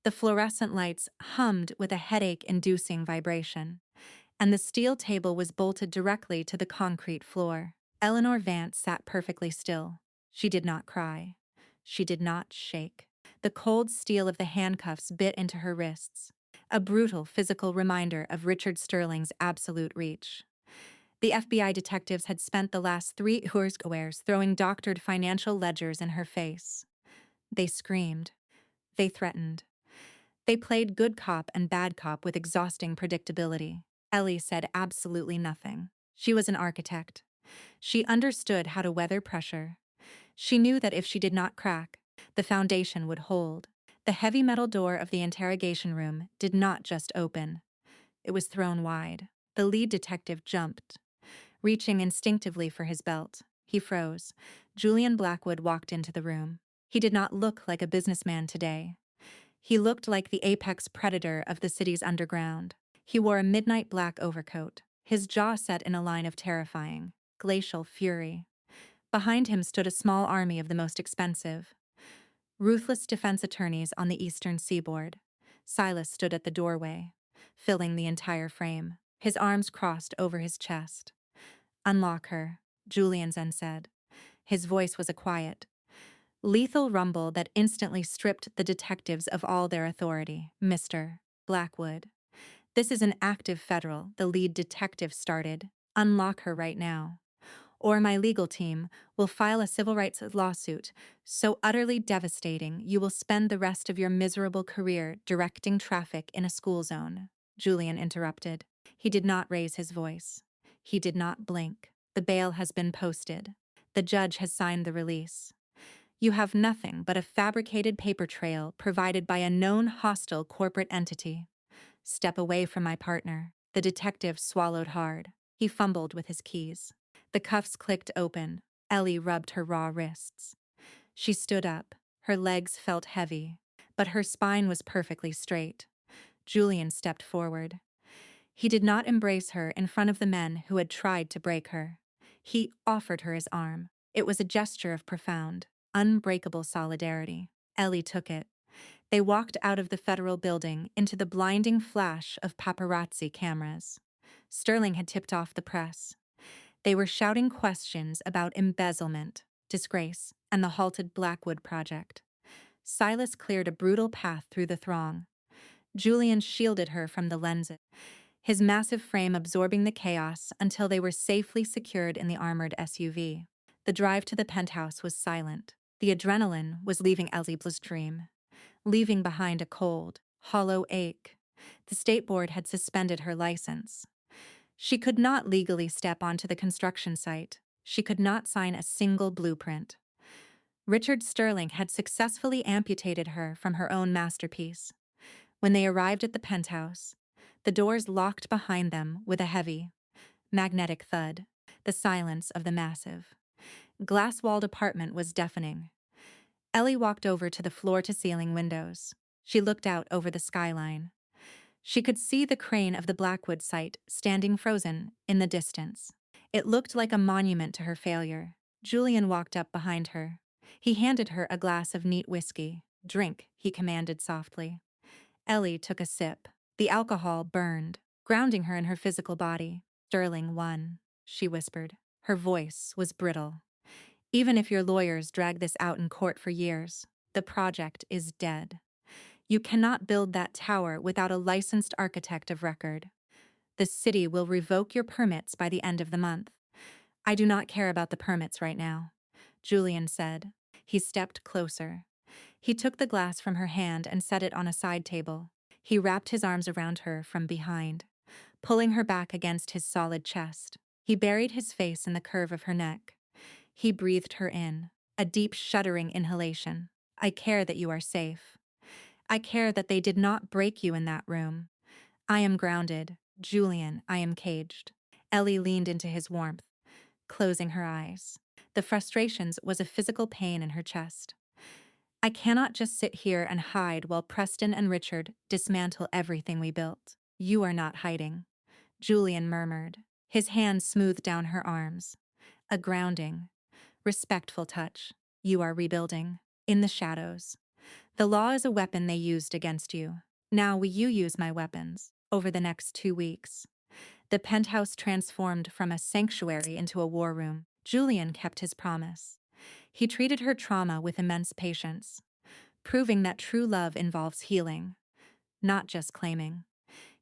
The fluorescent lights hummed with a headache-inducing vibration, and the steel table was bolted directly to the concrete floor. Eleanor Vance sat perfectly still. She did not cry. She did not shake. The cold steel of the handcuffs bit into her wrists, a brutal physical reminder of Richard Sterling's absolute reach. The FBI detectives had spent the last 3 hours throwing doctored financial ledgers in her face. They screamed. They threatened. They played good cop and bad cop with exhausting predictability. Ellie said absolutely nothing. She was an architect. She understood how to weather pressure. She knew that if she did not crack, the foundation would hold. The heavy metal door of the interrogation room did not just open. It was thrown wide. The lead detective jumped, reaching instinctively for his belt. He froze. Julian Blackwood walked into the room. He did not look like a businessman today. He looked like the apex predator of the city's underground. He wore a midnight black overcoat, his jaw set in a line of terrifying, glacial fury. Behind him stood a small army of the most expensive, ruthless defense attorneys on the eastern seaboard. Silas stood at the doorway, filling the entire frame, his arms crossed over his chest. "Unlock her," Julian then said. His voice was a quiet, lethal rumble that instantly stripped the detectives of all their authority. "Mr. Blackwood, this is an active federal," the lead detective started. "Unlock her right now, or my legal team will file a civil rights lawsuit so utterly devastating you will spend the rest of your miserable career directing traffic in a school zone." Julian interrupted. He did not raise his voice. He did not blink. "The bail has been posted. The judge has signed the release. You have nothing but a fabricated paper trail provided by a known hostile corporate entity. Step away from my partner." The detective swallowed hard. He fumbled with his keys. The cuffs clicked open. Ellie rubbed her raw wrists. She stood up. Her legs felt heavy, but her spine was perfectly straight. Julian stepped forward. He did not embrace her in front of the men who had tried to break her. He offered her his arm. It was a gesture of profound, unbreakable solidarity. Ellie took it. They walked out of the federal building into the blinding flash of paparazzi cameras. Sterling had tipped off the press. They were shouting questions about embezzlement, disgrace, and the halted Blackwood project. Silas cleared a brutal path through the throng. Julian shielded her from the lenses, his massive frame absorbing the chaos until they were safely secured in the armored SUV. The drive to the penthouse was silent. The adrenaline was leaving Ellie's bloodstream, leaving behind a cold, hollow ache. The state board had suspended her license. She could not legally step onto the construction site. She could not sign a single blueprint. Richard Sterling had successfully amputated her from her own masterpiece. When they arrived at the penthouse, the doors locked behind them with a heavy, magnetic thud. The silence of the massive, glass-walled apartment was deafening. Ellie walked over to the floor-to-ceiling windows. She looked out over the skyline. She could see the crane of the Blackwood site standing frozen in the distance. It looked like a monument to her failure. Julian walked up behind her. He handed her a glass of neat whiskey. "Drink," he commanded softly. Ellie took a sip. The alcohol burned, grounding her in her physical body. "Sterling won," she whispered. Her voice was brittle. "Even if your lawyers drag this out in court for years, the project is dead. You cannot build that tower without a licensed architect of record. The city will revoke your permits by the end of the month." "I do not care about the permits right now," Julian said. He stepped closer. He took the glass from her hand and set it on a side table. He wrapped his arms around her from behind, pulling her back against his solid chest. He buried his face in the curve of her neck. He breathed her in, a deep shuddering inhalation. "I care that you are safe. I care that they did not break you in that room. I am grounded. Julian, I am caged." Ellie leaned into his warmth, closing her eyes. The frustrations was a physical pain in her chest. "I cannot just sit here and hide while Preston and Richard dismantle everything we built." "You are not hiding," Julian murmured. His hand smoothed down her arms. A grounding, respectful touch. "You are rebuilding. In the shadows. The law is a weapon they used against you. Now will you use my weapons?" Over the next 2 weeks, the penthouse transformed from a sanctuary into a war room. Julian kept his promise. He treated her trauma with immense patience, proving that true love involves healing, not just claiming.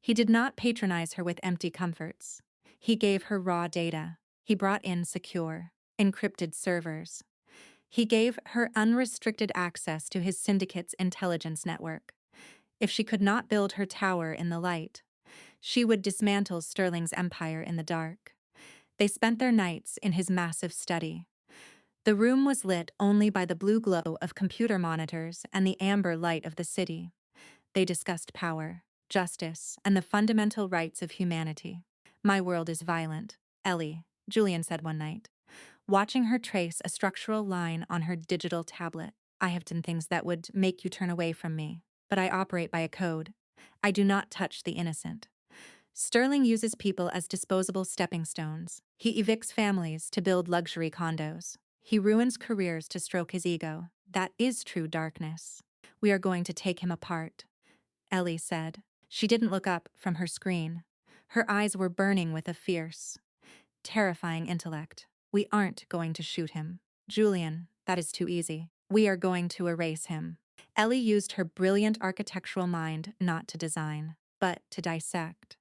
He did not patronize her with empty comforts. He gave her raw data. He brought in secure, encrypted servers. He gave her unrestricted access to his syndicate's intelligence network. If she could not build her tower in the light, she would dismantle Sterling's empire in the dark. They spent their nights in his massive study. The room was lit only by the blue glow of computer monitors and the amber light of the city. They discussed power, justice, and the fundamental rights of humanity. "My world is violent, Ellie," Julian said one night, watching her trace a structural line on her digital tablet. "I have done things that would make you turn away from me, but I operate by a code. I do not touch the innocent." Sterling uses people as disposable stepping stones. He evicts families to build luxury condos. He ruins careers to stroke his ego. That is true darkness. We are going to take him apart, Ellie said. She didn't look up from her screen. Her eyes were burning with a fierce, terrifying intellect. We aren't going to shoot him. Julian, that is too easy. We are going to erase him. Ellie used her brilliant architectural mind not to design, but to dissect.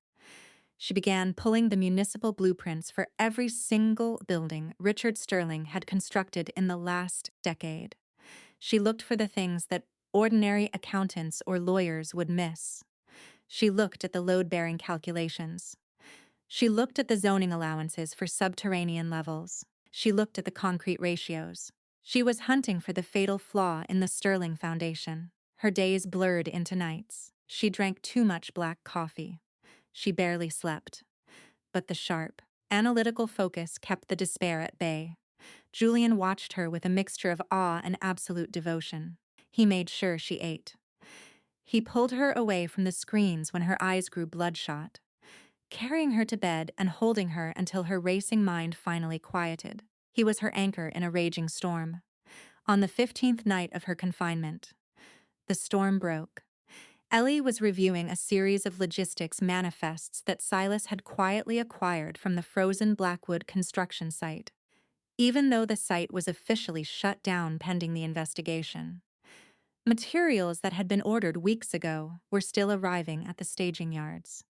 She began pulling the municipal blueprints for every single building Richard Sterling had constructed in the last decade. She looked for the things that ordinary accountants or lawyers would miss. She looked at the load-bearing calculations. She looked at the zoning allowances for subterranean levels. She looked at the concrete ratios. She was hunting for the fatal flaw in the Sterling Foundation. Her days blurred into nights. She drank too much black coffee. She barely slept. But the sharp, analytical focus kept the despair at bay. Julian watched her with a mixture of awe and absolute devotion. He made sure she ate. He pulled her away from the screens when her eyes grew bloodshot, carrying her to bed and holding her until her racing mind finally quieted. He was her anchor in a raging storm. On the 15th night of her confinement, the storm broke. Ellie was reviewing a series of logistics manifests that Silas had quietly acquired from the frozen Blackwood construction site, even though the site was officially shut down pending the investigation. Materials that had been ordered weeks ago were still arriving at the staging yards.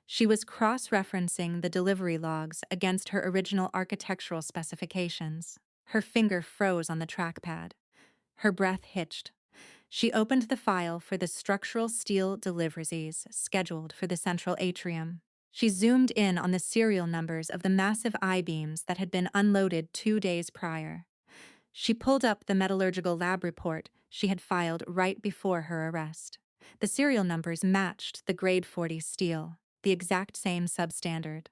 She was cross-referencing the delivery logs against her original architectural specifications. Her finger froze on the trackpad. Her breath hitched. She opened the file for the structural steel deliveries scheduled for the central atrium. She zoomed in on the serial numbers of the massive I-beams that had been unloaded 2 days prior. She pulled up the metallurgical lab report she had filed right before her arrest. The serial numbers matched the grade 40 steel, the exact same substandard.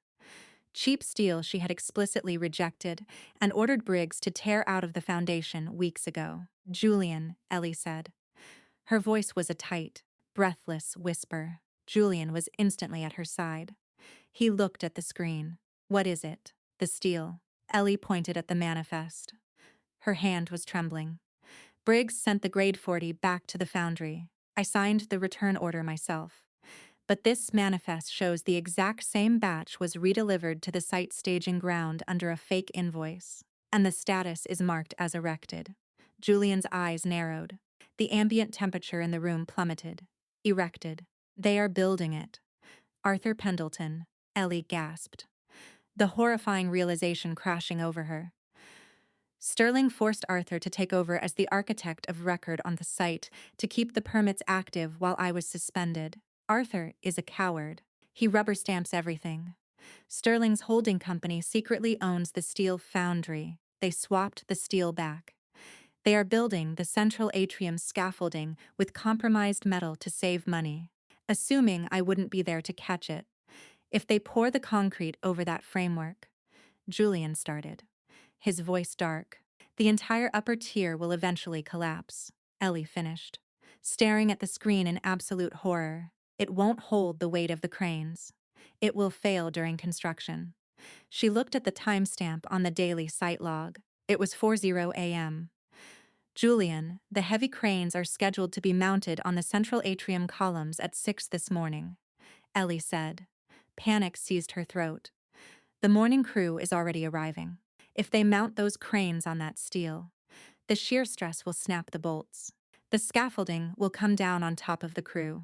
Cheap steel she had explicitly rejected and ordered Briggs to tear out of the foundation weeks ago. Julian, Ellie said. Her voice was a tight, breathless whisper. Julian was instantly at her side. He looked at the screen. What is it? The steel. Ellie pointed at the manifest. Her hand was trembling. Briggs sent the grade 40 back to the foundry. I signed the return order myself. But this manifest shows the exact same batch was redelivered to the site staging ground under a fake invoice, and the status is marked as erected. Julian's eyes narrowed. The ambient temperature in the room plummeted. Erected. They are building it. Arthur Pendleton. Ellie gasped, the horrifying realization crashing over her. Sterling forced Arthur to take over as the architect of record on the site to keep the permits active while I was suspended. Arthur is a coward. He rubber stamps everything. Sterling's holding company secretly owns the steel foundry. They swapped the steel back. They are building the central atrium scaffolding with compromised metal to save money, assuming I wouldn't be there to catch it. If they pour the concrete over that framework, Julian started, his voice dark. The entire upper tier will eventually collapse, Ellie finished, staring at the screen in absolute horror. It won't hold the weight of the cranes. It will fail during construction. She looked at the timestamp on the daily site log. It was 4:00 a.m. Julian, the heavy cranes are scheduled to be mounted on the central atrium columns at 6 this morning, Ellie said. Panic seized her throat. The morning crew is already arriving. If they mount those cranes on that steel, the shear stress will snap the bolts. The scaffolding will come down on top of the crew.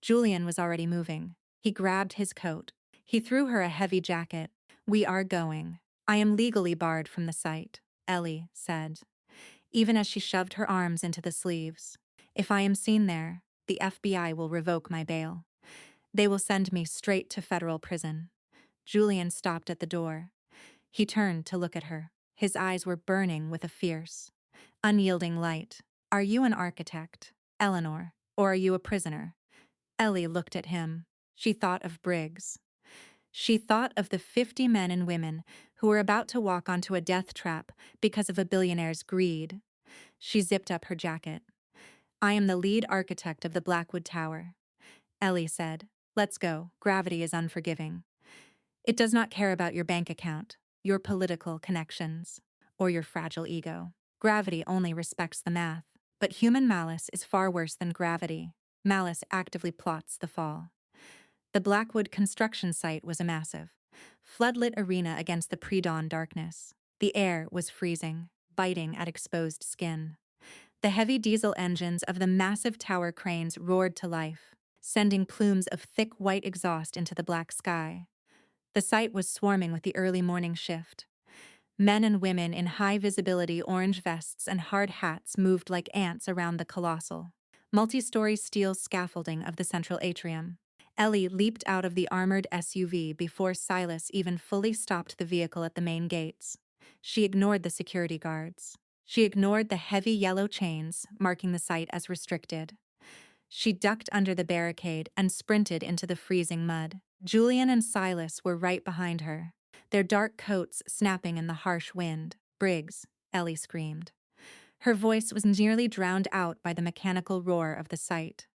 Julian was already moving. He grabbed his coat. He threw her a heavy jacket. We are going. I am legally barred from the site, Ellie said, even as she shoved her arms into the sleeves. If I am seen there, the FBI will revoke my bail. They will send me straight to federal prison. Julian stopped at the door. He turned to look at her. His eyes were burning with a fierce, unyielding light. Are you an architect, Eleanor, or are you a prisoner? Ellie looked at him. She thought of Briggs. She thought of the 50 men and women who were about to walk onto a death trap because of a billionaire's greed. She zipped up her jacket. I am the lead architect of the Blackwood Tower, Ellie said. Let's go. Gravity is unforgiving. It does not care about your bank account, your political connections, or your fragile ego. Gravity only respects the math. But human malice is far worse than gravity. Malice actively plots the fall. The Blackwood construction site was a massive, floodlit arena against the pre-dawn darkness. The air was freezing, biting at exposed skin. The heavy diesel engines of the massive tower cranes roared to life, sending plumes of thick white exhaust into the black sky. The site was swarming with the early morning shift. Men and women in high-visibility orange vests and hard hats moved like ants around the colossal, multi-story steel scaffolding of the central atrium. Ellie leaped out of the armored SUV before Silas even fully stopped the vehicle at the main gates. She ignored the security guards. She ignored the heavy yellow chains marking the site as restricted. She ducked under the barricade and sprinted into the freezing mud. Julian and Silas were right behind her, their dark coats snapping in the harsh wind. "Briggs," Ellie screamed. Her voice was nearly drowned out by the mechanical roar of the site.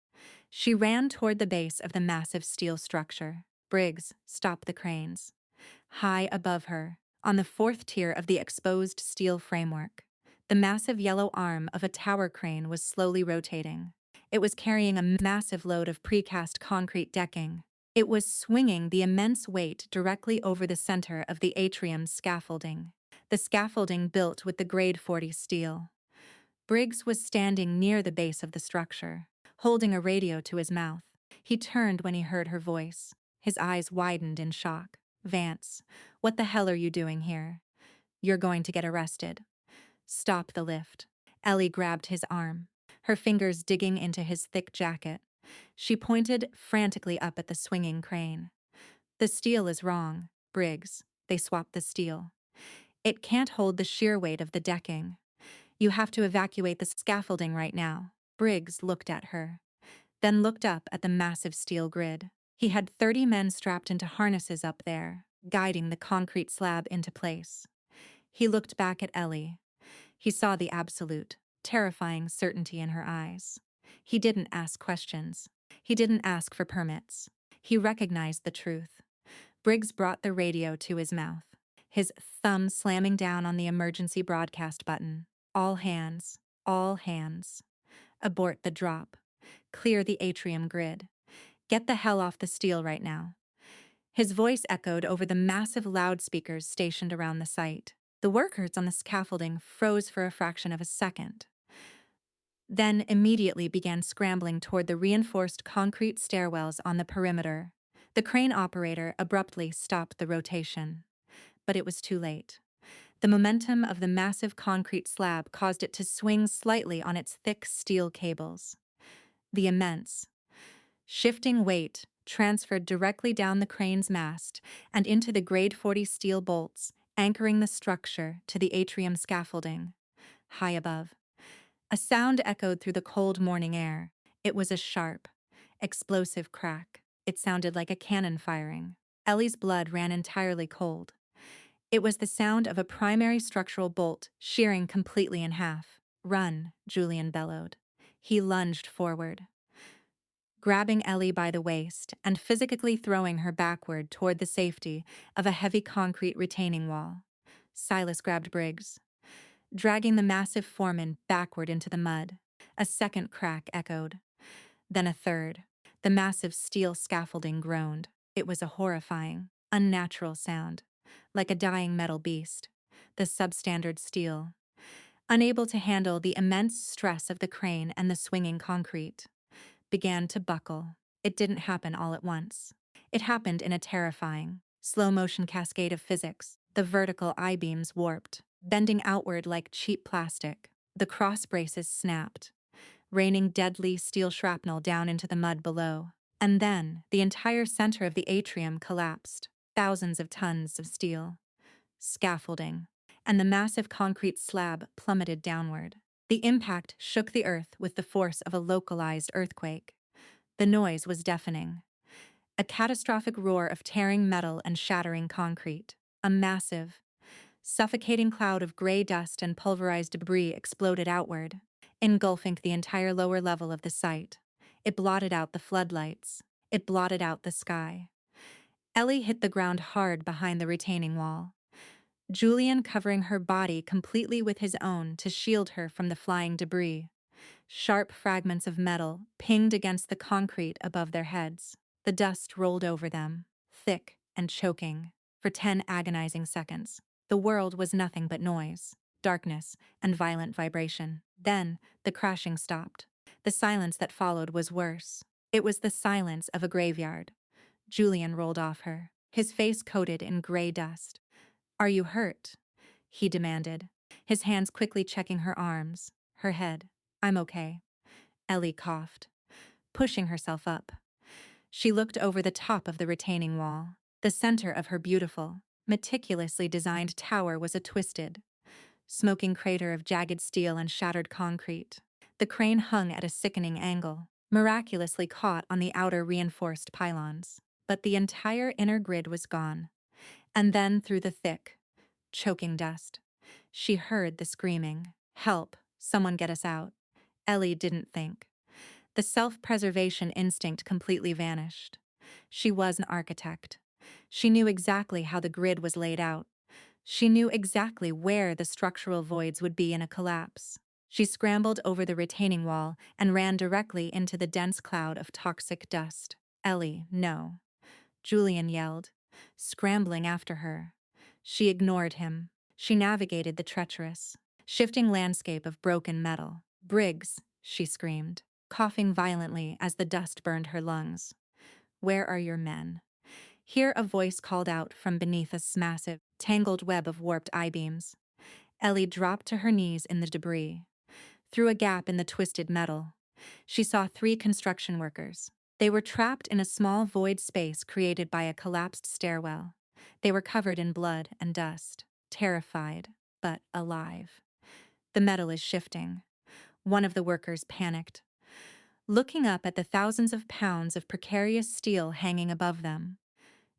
She ran toward the base of the massive steel structure. "Briggs, stop the cranes." High above her, on the fourth tier of the exposed steel framework, the massive yellow arm of a tower crane was slowly rotating. It was carrying a massive load of precast concrete decking. It was swinging the immense weight directly over the center of the atrium's scaffolding. The scaffolding built with the grade 40 steel. Briggs was standing near the base of the structure, holding a radio to his mouth. He turned when he heard her voice. His eyes widened in shock. "Vance, what the hell are you doing here? You're going to get arrested." "Stop the lift." Ellie grabbed his arm, her fingers digging into his thick jacket. She pointed frantically up at the swinging crane. "The steel is wrong, Briggs." They swapped the steel. "It can't hold the sheer weight of the decking. You have to evacuate the scaffolding right now." Briggs looked at her, then looked up at the massive steel grid. He had 30 men strapped into harnesses up there, guiding the concrete slab into place. He looked back at Ellie. He saw the absolute, terrifying certainty in her eyes. He didn't ask questions. He didn't ask for permits. He recognized the truth. Briggs brought the radio to his mouth, his thumb slamming down on the emergency broadcast button. "All hands, all hands. Abort the drop. Clear the atrium grid. Get the hell off the steel right now." His voice echoed over the massive loudspeakers stationed around the site. The workers on the scaffolding froze for a fraction of a second, then immediately began scrambling toward the reinforced concrete stairwells on the perimeter. The crane operator abruptly stopped the rotation. But it was too late. The momentum of the massive concrete slab caused it to swing slightly on its thick steel cables. The immense, shifting weight transferred directly down the crane's mast and into the grade 40 steel bolts, anchoring the structure to the atrium scaffolding. High above, a sound echoed through the cold morning air. It was a sharp, explosive crack. It sounded like a cannon firing. Ellie's blood ran entirely cold. It was the sound of a primary structural bolt shearing completely in half. "Run," Julian bellowed. He lunged forward, grabbing Ellie by the waist and physically throwing her backward toward the safety of a heavy concrete retaining wall. Silas grabbed Briggs, dragging the massive foreman backward into the mud. A second crack echoed, then a third. The massive steel scaffolding groaned. It was a horrifying, unnatural sound, like a dying metal beast. The substandard steel, unable to handle the immense stress of the crane and the swinging concrete, began to buckle. It didn't happen all at once. It happened in a terrifying, slow-motion cascade of physics. The vertical I-beams warped, bending outward like cheap plastic. The cross braces snapped, raining deadly steel shrapnel down into the mud below. And then, the entire center of the atrium collapsed. Thousands of tons of steel, scaffolding, and the massive concrete slab plummeted downward. The impact shook the earth with the force of a localized earthquake. The noise was deafening. A catastrophic roar of tearing metal and shattering concrete. A massive, suffocating cloud of gray dust and pulverized debris exploded outward, engulfing the entire lower level of the site. It blotted out the floodlights. It blotted out the sky. Ellie hit the ground hard behind the retaining wall. Julian covering her body completely with his own to shield her from the flying debris. Sharp fragments of metal pinged against the concrete above their heads. The dust rolled over them, thick and choking, for 10 agonizing seconds. The world was nothing but noise, darkness, and violent vibration. Then, the crashing stopped. The silence that followed was worse. It was the silence of a graveyard. Julian rolled off her, his face coated in gray dust. "Are you hurt?" he demanded, his hands quickly checking her arms, her head. "I'm okay." Ellie coughed, pushing herself up. She looked over the top of the retaining wall. The center of her beautiful, meticulously designed tower was a twisted, smoking crater of jagged steel and shattered concrete. The crane hung at a sickening angle, miraculously caught on the outer reinforced pylons. But the entire inner grid was gone. And then through the thick, choking dust, she heard the screaming. "Help! Someone get us out." Ellie didn't think. The self-preservation instinct completely vanished. She was an architect. She knew exactly how the grid was laid out. She knew exactly where the structural voids would be in a collapse. She scrambled over the retaining wall and ran directly into the dense cloud of toxic dust. "Ellie, no," Julian yelled, scrambling after her. She ignored him. She navigated the treacherous, shifting landscape of broken metal. "Briggs," she screamed, coughing violently as the dust burned her lungs. "Where are your men?" Here a voice called out from beneath a massive, tangled web of warped I-beams. Ellie dropped to her knees in the debris. Through a gap in the twisted metal, she saw 3 construction workers. They were trapped in a small void space created by a collapsed stairwell. They were covered in blood and dust, terrified, but alive. "The metal is shifting." One of the workers panicked, looking up at the thousands of pounds of precarious steel hanging above them.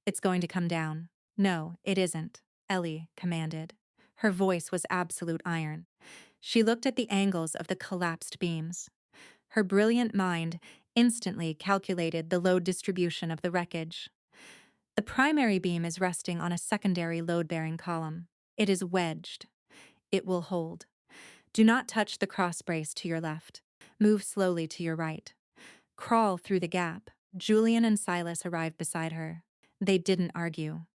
"It's going to come down." "No, it isn't," Ellie commanded. Her voice was absolute iron. She looked at the angles of the collapsed beams. Her brilliant mind instantly calculated the load distribution of the wreckage. The primary beam is resting on a secondary load-bearing column. It is wedged. It will hold. Do not touch the cross brace to your left. Move slowly to your right. Crawl through the gap. Julian and Silas arrived beside her. They didn't argue.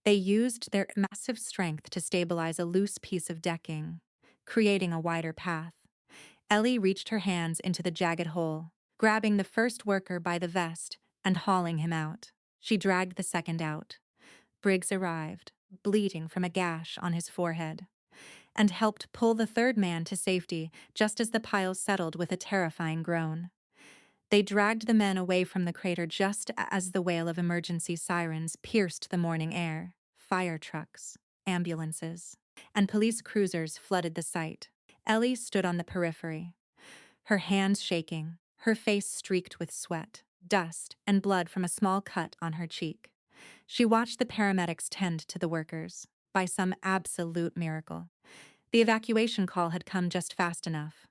They used their massive strength to stabilize a loose piece of decking, creating a wider path. Ellie reached her hands into the jagged hole, grabbing the first worker by the vest and hauling him out. She dragged the second out. Briggs arrived, bleeding from a gash on his forehead, and helped pull the third man to safety just as the pile settled with a terrifying groan. They dragged the men away from the crater just as the wail of emergency sirens pierced the morning air. Fire trucks, ambulances, and police cruisers flooded the site. Ellie stood on the periphery, her hands shaking, her face streaked with sweat, dust, and blood from a small cut on her cheek. She watched the paramedics tend to the workers. By some absolute miracle, the evacuation call had come just fast enough.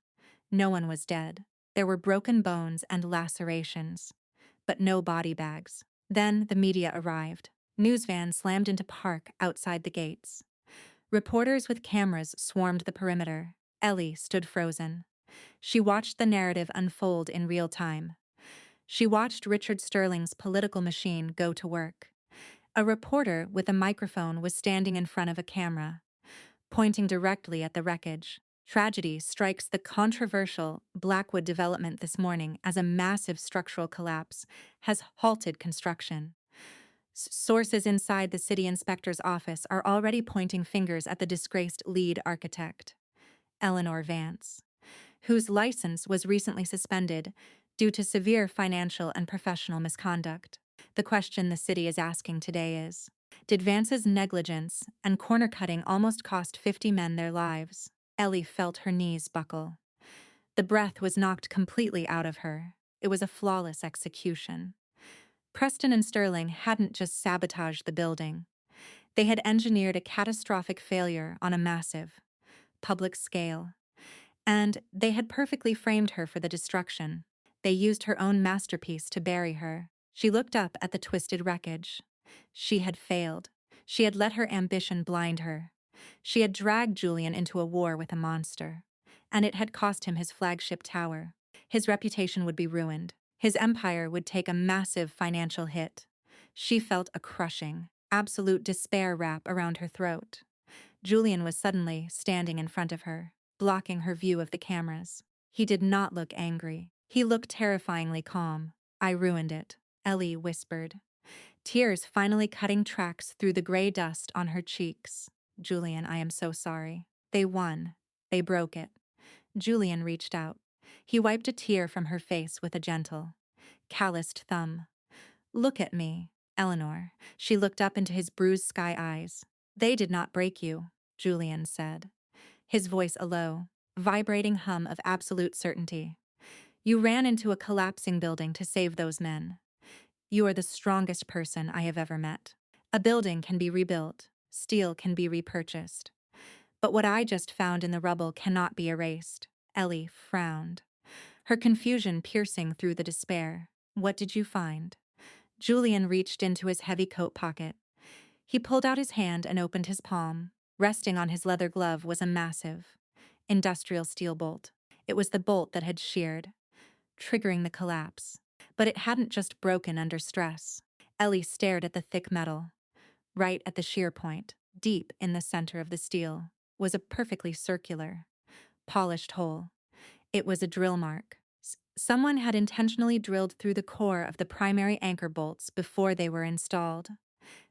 No one was dead. There were broken bones and lacerations, but no body bags. Then the media arrived. News vans slammed into park outside the gates. Reporters with cameras swarmed the perimeter. Ellie stood frozen. She watched the narrative unfold in real time. She watched Richard Sterling's political machine go to work. A reporter with a microphone was standing in front of a camera, pointing directly at the wreckage. Tragedy strikes the controversial Blackwood development this morning as a massive structural collapse has halted construction. Sources inside the city inspector's office are already pointing fingers at the disgraced lead architect, Eleanor Vance, whose license was recently suspended due to severe financial and professional misconduct. The question the city is asking today is, did Vance's negligence and corner-cutting almost cost 50 men their lives? Ellie felt her knees buckle. The breath was knocked completely out of her. It was a flawless execution. Preston and Sterling hadn't just sabotaged the building. They had engineered a catastrophic failure on a massive, public scale. And they had perfectly framed her for the destruction. They used her own masterpiece to bury her. She looked up at the twisted wreckage. She had failed. She had let her ambition blind her. She had dragged Julian into a war with a monster. And it had cost him his flagship tower. His reputation would be ruined. His empire would take a massive financial hit. She felt a crushing, absolute despair wrap around her throat. Julian was suddenly standing in front of her, blocking her view of the cameras. He did not look angry. He looked terrifyingly calm. "I ruined it," Ellie whispered, tears finally cutting tracks through the gray dust on her cheeks. "Julian, I am so sorry. They won. They broke it." Julian reached out. He wiped a tear from her face with a gentle, calloused thumb. "Look at me, Eleanor." She looked up into his bruised sky eyes. "They did not break you," Julian said, his voice a low, vibrating hum of absolute certainty. "You ran into a collapsing building to save those men. You are the strongest person I have ever met. A building can be rebuilt, steel can be repurchased. But what I just found in the rubble cannot be erased." Ellie frowned, her confusion piercing through the despair. "What did you find?" Julian reached into his heavy coat pocket. He pulled out his hand and opened his palm. Resting on his leather glove was a massive, industrial steel bolt. It was the bolt that had sheared, triggering the collapse. But it hadn't just broken under stress. Ellie stared at the thick metal. Right at the shear point, deep in the center of the steel, was a perfectly circular, polished hole. It was a drill mark. Someone had intentionally drilled through the core of the primary anchor bolts before they were installed,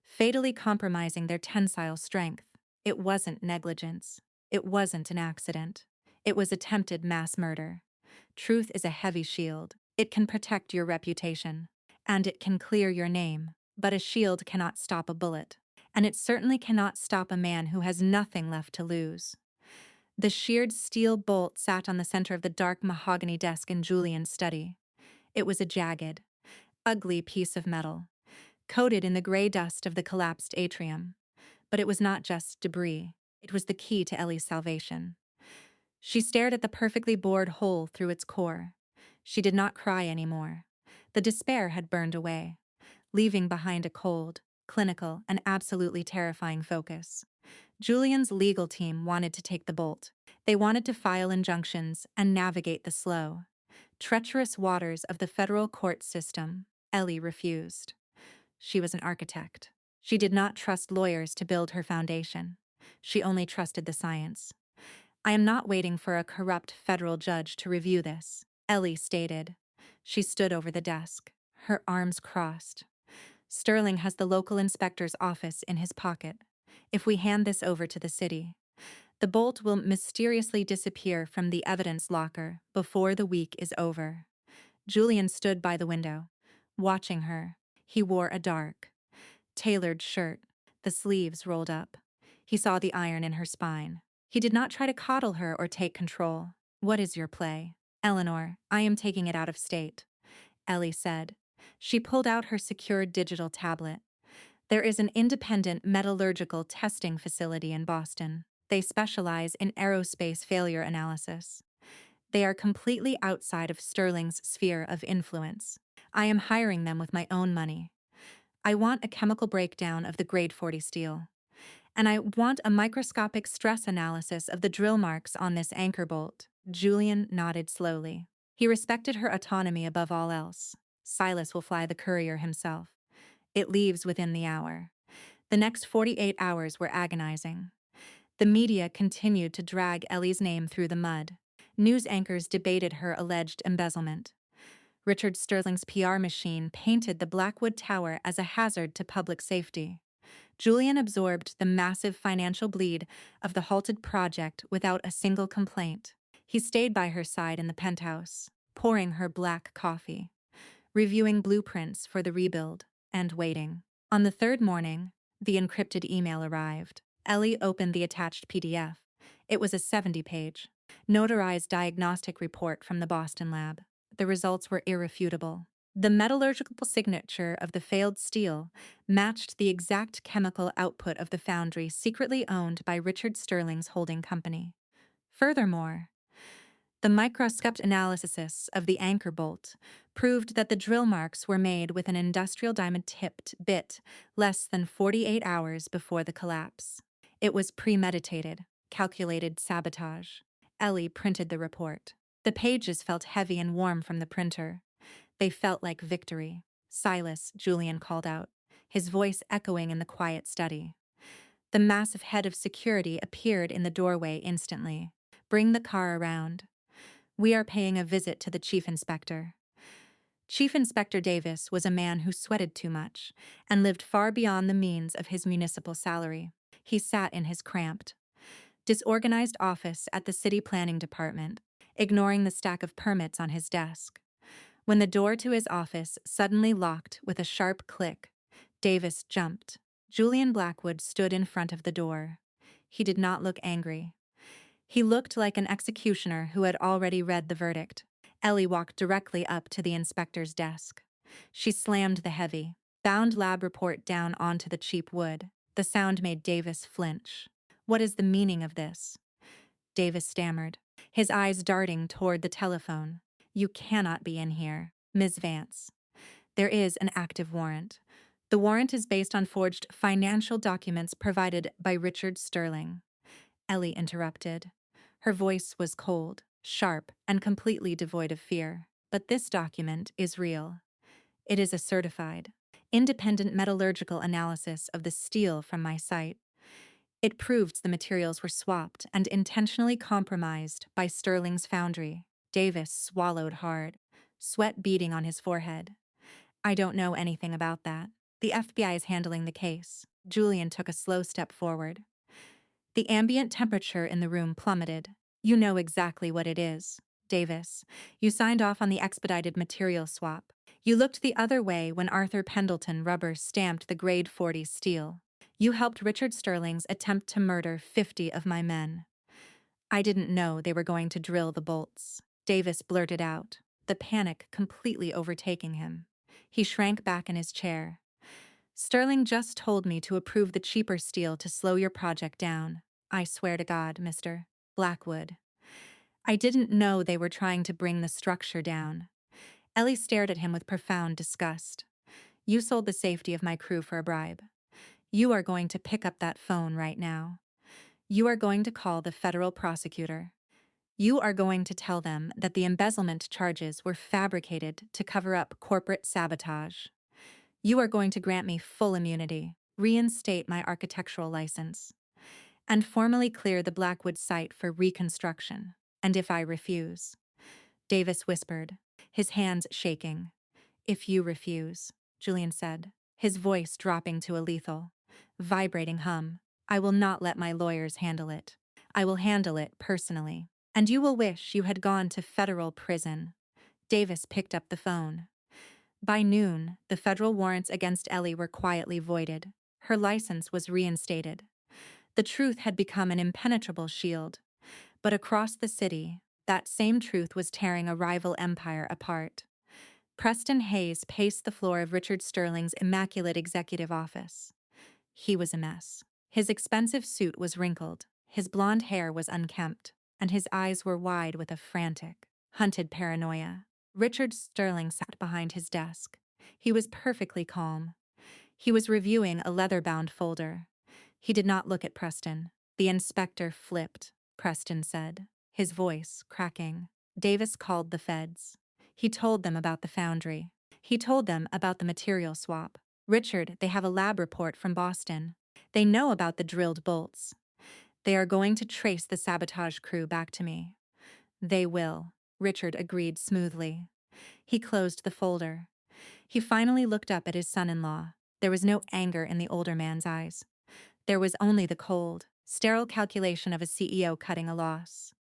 fatally compromising their tensile strength. It wasn't negligence. It wasn't an accident. It was attempted mass murder. Truth is a heavy shield. It can protect your reputation, and it can clear your name, but a shield cannot stop a bullet, and it certainly cannot stop a man who has nothing left to lose. The sheared steel bolt sat on the center of the dark mahogany desk in Julian's study. It was a jagged, ugly piece of metal, coated in the gray dust of the collapsed atrium. But it was not just debris. It was the key to Ellie's salvation. She stared at the perfectly bored hole through its core. She did not cry anymore. The despair had burned away, leaving behind a cold, clinical, and absolutely terrifying focus. Julian's legal team wanted to take the bolt. They wanted to file injunctions and navigate the slow, treacherous waters of the federal court system. Ellie refused. She was an architect. She did not trust lawyers to build her foundation. She only trusted the science. "I am not waiting for a corrupt federal judge to review this," Ellie stated. She stood over the desk, her arms crossed. "Sterling has the local inspector's office in his pocket. If we hand this over to the city, the bolt will mysteriously disappear from the evidence locker before the week is over." Julian stood by the window, watching her. He wore a dark, tailored shirt, the sleeves rolled up. He saw the iron in her spine. He did not try to coddle her or take control. "What is your play?" "Eleanor, I am taking it out of state," Ellie said. She pulled out her secured digital tablet. "There is an independent metallurgical testing facility in Boston. They specialize in aerospace failure analysis. They are completely outside of Sterling's sphere of influence. I am hiring them with my own money. I want a chemical breakdown of the grade 40 steel. And I want a microscopic stress analysis of the drill marks on this anchor bolt." Julian nodded slowly. He respected her autonomy above all else. "Silas will fly the courier himself. It leaves within the hour." The next 48 hours were agonizing. The media continued to drag Ellie's name through the mud. News anchors debated her alleged embezzlement. Richard Sterling's PR machine painted the Blackwood Tower as a hazard to public safety. Julian absorbed the massive financial bleed of the halted project without a single complaint. He stayed by her side in the penthouse, pouring her black coffee, reviewing blueprints for the rebuild, and waiting. On the third morning, the encrypted email arrived. Ellie opened the attached PDF. It was a 70-page, notarized diagnostic report from the Boston lab. The results were irrefutable. The metallurgical signature of the failed steel matched the exact chemical output of the foundry secretly owned by Richard Sterling's holding company. Furthermore, The microscopic analysis of the anchor bolt proved that the drill marks were made with an industrial diamond-tipped bit less than 48 hours before the collapse. It was premeditated, calculated sabotage. Ellie printed the report. The pages felt heavy and warm from the printer. They felt like victory. "Silas," Julian called out, his voice echoing in the quiet study. The massive head of security appeared in the doorway instantly. "Bring the car around. We are paying a visit to the chief inspector." Chief Inspector Davis was a man who sweated too much and lived far beyond the means of his municipal salary. He sat in his cramped, disorganized office at the city planning department, ignoring the stack of permits on his desk. When the door to his office suddenly locked with a sharp click, Davis jumped. Julian Blackwood stood in front of the door. He did not look angry. He looked like an executioner who had already read the verdict. Ellie walked directly up to the inspector's desk. She slammed the heavy, bound lab report down onto the cheap wood. The sound made Davis flinch. "What is the meaning of this?" Davis stammered, his eyes darting toward the telephone. "You cannot be in here, Ms. Vance. There is an active warrant. The warrant is based on forged financial documents provided by Richard Sterling." Ellie interrupted. Her voice was cold, sharp, and completely devoid of fear. "But this document is real. It is a certified, independent metallurgical analysis of the steel from my site. It proves the materials were swapped and intentionally compromised by Sterling's foundry." Davis swallowed hard, sweat beading on his forehead. "I don't know anything about that. The FBI is handling the case." Julian took a slow step forward. The ambient temperature in the room plummeted. "You know exactly what it is, Davis. You signed off on the expedited material swap. You looked the other way when Arthur Pendleton rubber stamped the grade 40 steel. You helped Richard Sterling's attempt to murder 50 of my men." "I didn't know they were going to drill the bolts," Davis blurted out, the panic completely overtaking him. He shrank back in his chair. "Sterling just told me to approve the cheaper steel to slow your project down. I swear to God, Mr. Blackwood. I didn't know they were trying to bring the structure down." Ellie stared at him with profound disgust. "You sold the safety of my crew for a bribe. You are going to pick up that phone right now. You are going to call the federal prosecutor. You are going to tell them that the embezzlement charges were fabricated to cover up corporate sabotage. You are going to grant me full immunity, reinstate my architectural license, and formally clear the Blackwood site for reconstruction. And if I refuse," Davis whispered, his hands shaking. "If you refuse," Julian said, his voice dropping to a lethal, vibrating hum, "I will not let my lawyers handle it. I will handle it personally. And you will wish you had gone to federal prison." Davis picked up the phone. By noon, the federal warrants against Ellie were quietly voided. Her license was reinstated. The truth had become an impenetrable shield. But across the city, that same truth was tearing a rival empire apart. Preston Hayes paced the floor of Richard Sterling's immaculate executive office. He was a mess. His expensive suit was wrinkled, his blonde hair was unkempt, and his eyes were wide with a frantic, hunted paranoia. Richard Sterling sat behind his desk. He was perfectly calm. He was reviewing a leather-bound folder. He did not look at Preston. "The inspector flipped," Preston said, his voice cracking. "Davis called the feds. He told them about the foundry. He told them about the material swap. Richard, they have a lab report from Boston. They know about the drilled bolts. They are going to trace the sabotage crew back to me." "They will," Richard agreed smoothly. He closed the folder. He finally looked up at his son-in-law. There was no anger in the older man's eyes. There was only the cold, sterile calculation of a CEO cutting a loss.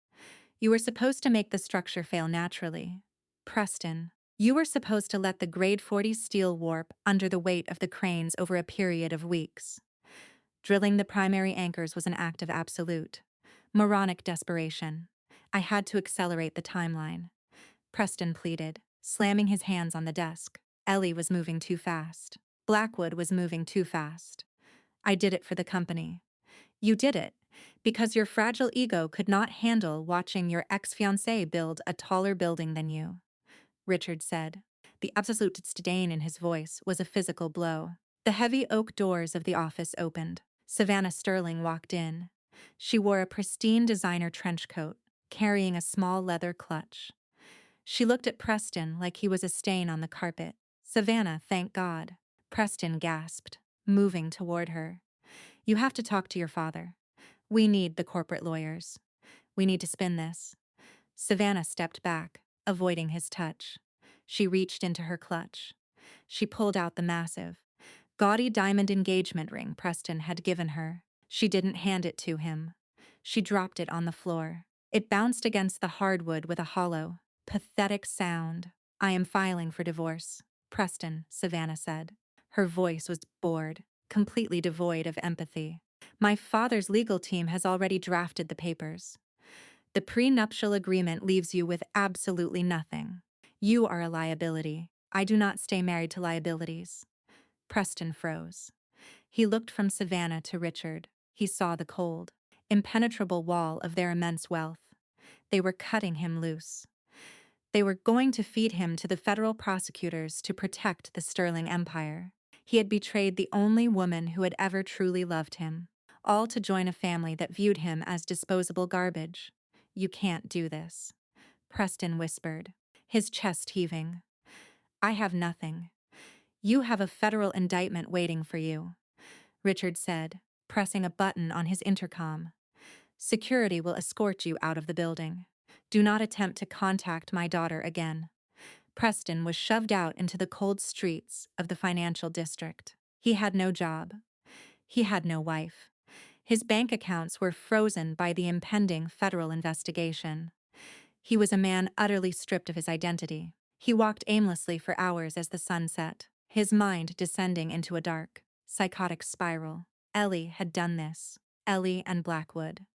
"You were supposed to make the structure fail naturally. Preston, you were supposed to let the grade 40 steel warp under the weight of the cranes over a period of weeks. Drilling the primary anchors was an act of absolute, moronic desperation. I had to accelerate the timeline." Preston pleaded, slamming his hands on the desk. Ellie was moving too fast. Blackwood was moving too fast. "I did it for the company." "You did it, Because your fragile ego could not handle watching your ex-fiancé build a taller building than you, Richard said. The absolute disdain in his voice was a physical blow. The heavy oak doors of the office opened. Savannah Sterling walked in. She wore a pristine designer trench coat, carrying a small leather clutch. She looked at Preston like he was a stain on the carpet. Savannah, thank God. Preston gasped, moving toward her. You have to talk to your father. We need the corporate lawyers. We need to spin this. Savannah stepped back, avoiding his touch. She reached into her clutch. She pulled out the massive, gaudy diamond engagement ring Preston had given her. She didn't hand it to him. She dropped it on the floor. It bounced against the hardwood with a hollow, pathetic sound. I am filing for divorce, Preston, Savannah said. Her voice was bored, completely devoid of empathy. My father's legal team has already drafted the papers. The prenuptial agreement leaves you with absolutely nothing. You are a liability. I do not stay married to liabilities. Preston froze. He looked from Savannah to Richard. He saw the cold, impenetrable wall of their immense wealth. They were cutting him loose. They were going to feed him to the federal prosecutors to protect the Sterling Empire. He had betrayed the only woman who had ever truly loved him, all to join a family that viewed him as disposable garbage. You can't do this, Preston whispered, his chest heaving. I have nothing. You have a federal indictment waiting for you, Richard said, pressing a button on his intercom. Security will escort you out of the building. Do not attempt to contact my daughter again. Preston was shoved out into the cold streets of the financial district. He had no job. He had no wife. His bank accounts were frozen by the impending federal investigation. He was a man utterly stripped of his identity. He walked aimlessly for hours as the sun set, his mind descending into a dark, psychotic spiral. Ellie had done this. Ellie and Blackwood.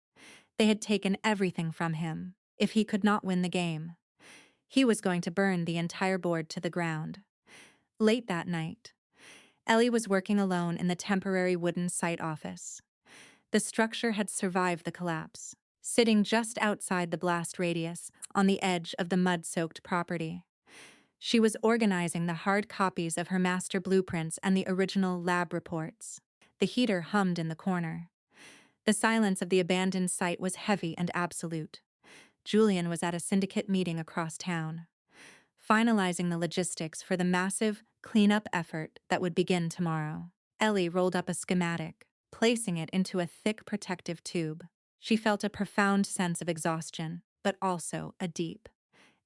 They had taken everything from him. If he could not win the game, he was going to burn the entire board to the ground. Late that night, Ellie was working alone in the temporary wooden site office. The structure had survived the collapse, sitting just outside the blast radius on the edge of the mud-soaked property. She was organizing the hard copies of her master blueprints and the original lab reports. The heater hummed in the corner. The silence of the abandoned site was heavy and absolute. Julian was at a syndicate meeting across town, finalizing the logistics for the massive cleanup effort that would begin tomorrow. Ellie rolled up a schematic, placing it into a thick protective tube. She felt a profound sense of exhaustion, but also a deep,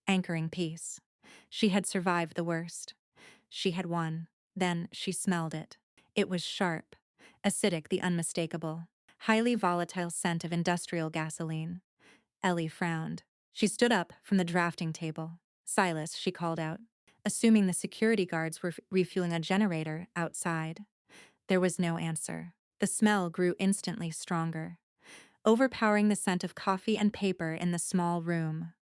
anchoring peace. She had survived the worst. She had won. Then she smelled it. It was sharp, acidic, the unmistakable, highly volatile scent of industrial gasoline. Ellie frowned. She stood up from the drafting table. Silas, she called out, assuming the security guards were refueling a generator outside. There was no answer. The smell grew instantly stronger, overpowering the scent of coffee and paper in the small room.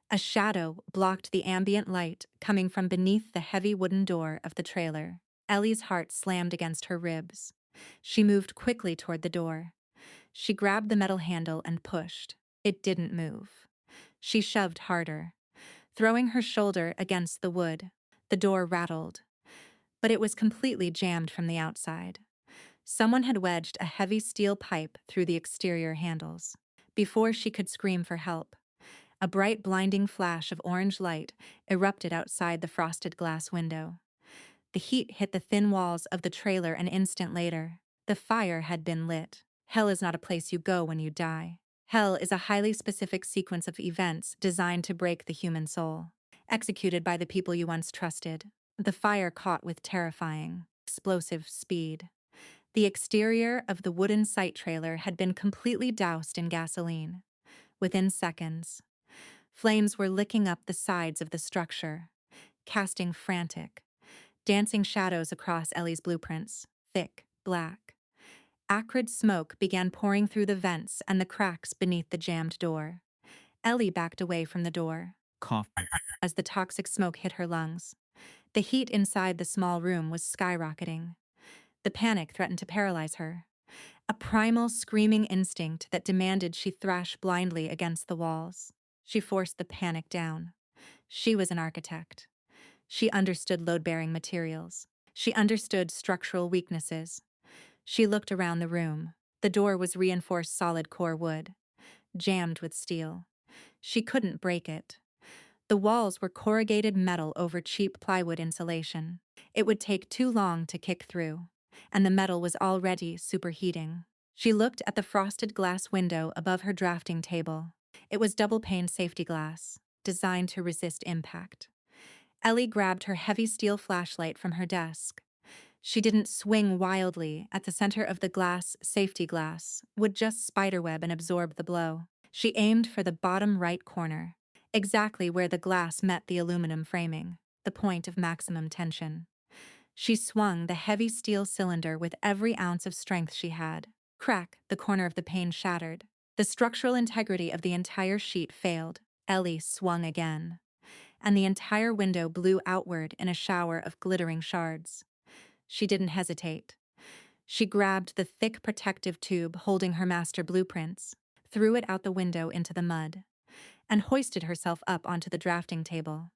A shadow blocked the ambient light coming from beneath the heavy wooden door of the trailer. Ellie's heart slammed against her ribs. She moved quickly toward the door. She grabbed the metal handle and pushed. It didn't move. She shoved harder, throwing her shoulder against the wood. The door rattled, but it was completely jammed from the outside. Someone had wedged a heavy steel pipe through the exterior handles. Before she could scream for help, a bright, blinding flash of orange light erupted outside the frosted glass window. The heat hit the thin walls of the trailer an instant later. The fire had been lit. Hell is not a place you go when you die. Hell is a highly specific sequence of events designed to break the human soul, executed by the people you once trusted. The fire caught with terrifying, explosive speed. The exterior of the wooden site trailer had been completely doused in gasoline. Within seconds, flames were licking up the sides of the structure, casting frantic, dancing shadows across Ellie's blueprints, thick, black. Acrid smoke began pouring through the vents and the cracks beneath the jammed door. Ellie backed away from the door, coughing as the toxic smoke hit her lungs. The heat inside the small room was skyrocketing. The panic threatened to paralyze her. a primal screaming instinct that demanded she thrash blindly against the walls. She forced the panic down. She was an architect. She understood load-bearing materials. She understood structural weaknesses. She looked around the room. The door was reinforced solid core wood, jammed with steel. She couldn't break it. The walls were corrugated metal over cheap plywood insulation. It would take too long to kick through, and the metal was already superheating. She looked at the frosted glass window above her drafting table. It was double-pane safety glass, designed to resist impact. Ellie grabbed her heavy steel flashlight from her desk. She didn't swing wildly at the center of the glass. Safety glass would just spiderweb and absorb the blow. She aimed for the bottom right corner, exactly where the glass met the aluminum framing, the point of maximum tension. She swung the heavy steel cylinder with every ounce of strength she had. Crack, the corner of the pane shattered. The structural integrity of the entire sheet failed. Ellie swung again, and the entire window blew outward in a shower of glittering shards. She didn't hesitate. She grabbed the thick protective tube holding her master blueprints, threw it out the window into the mud, and hoisted herself up onto the drafting table.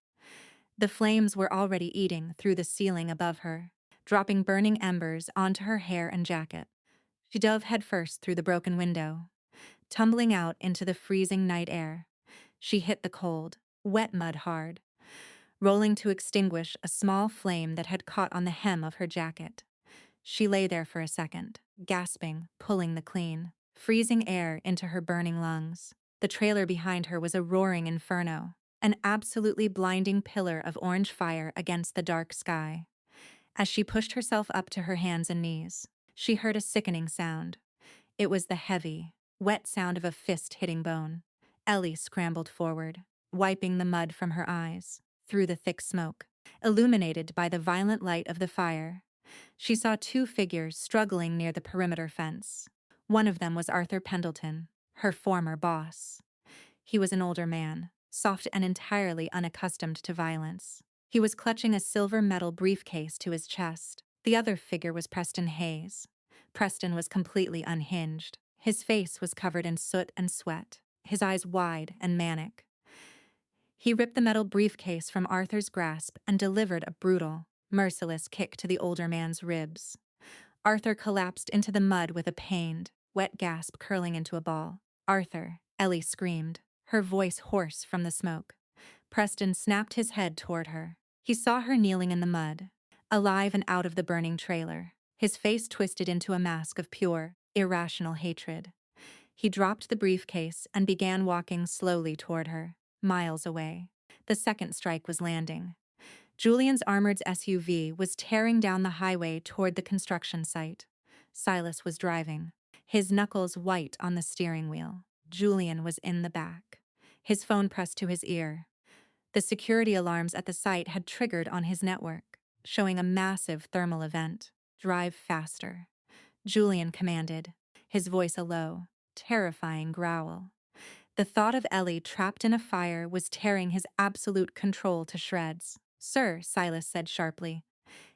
The flames were already eating through the ceiling above her, dropping burning embers onto her hair and jacket. She dove headfirst through the broken window, tumbling out into the freezing night air. She hit the cold, wet mud hard, rolling to extinguish a small flame that had caught on the hem of her jacket. She lay there for a second, gasping, pulling the clean, freezing air into her burning lungs. The trailer behind her was a roaring inferno, an absolutely blinding pillar of orange fire against the dark sky. As she pushed herself up to her hands and knees, she heard a sickening sound. It was the heavy, wet sound of a fist hitting bone. Ellie scrambled forward, wiping the mud from her eyes. Through the thick smoke, illuminated by the violent light of the fire, she saw two figures struggling near the perimeter fence. One of them was Arthur Pendleton, her former boss. He was an older man, soft and entirely unaccustomed to violence. He was clutching a silver metal briefcase to his chest. The other figure was Preston Hayes. Preston was completely unhinged. His face was covered in soot and sweat, his eyes wide and manic. He ripped the metal briefcase from Arthur's grasp and delivered a brutal, merciless kick to the older man's ribs. Arthur collapsed into the mud with a pained, wet gasp curling into a ball. "Arthur," Ellie screamed, her voice hoarse from the smoke. Preston snapped his head toward her. He saw her kneeling in the mud, alive and out of the burning trailer, his face twisted into a mask of pure, irrational hatred. He dropped the briefcase and began walking slowly toward her, miles away. The second strike was landing. Julian's armored SUV was tearing down the highway toward the construction site. Silas was driving, his knuckles white on the steering wheel. Julian was in the back, his phone pressed to his ear. The security alarms at the site had triggered on his network, showing a massive thermal event. "Drive faster," Julian commanded, his voice a low, terrifying growl. The thought of Ellie trapped in a fire was tearing his absolute control to shreds. "Sir," Silas said sharply,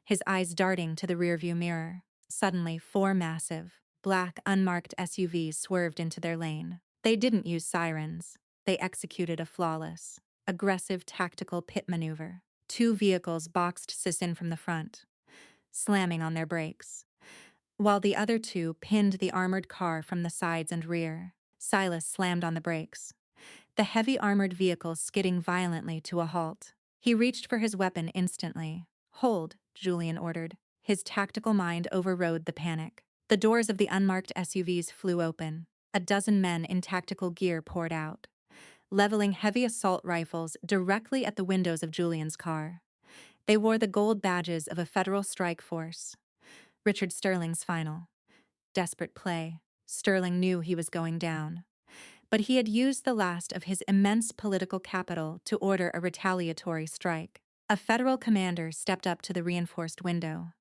his eyes darting to the rearview mirror. Suddenly, four massive, black, unmarked SUVs swerved into their lane. They didn't use sirens. They executed a flawless, aggressive tactical pit maneuver. Two vehicles boxed Sis in from the front, slamming on their brakes, while the other two pinned the armored car from the sides and rear. Silas slammed on the brakes, the heavy armored vehicle skidding violently to a halt. He reached for his weapon instantly. "Hold," Julian ordered. His tactical mind overrode the panic. The doors of the unmarked SUVs flew open. A dozen men in tactical gear poured out, leveling heavy assault rifles directly at the windows of Julian's car. They wore the gold badges of a federal strike force. Richard Sterling's final, desperate play. Sterling knew he was going down, but he had used the last of his immense political capital to order a retaliatory strike. A federal commander stepped up to the reinforced window.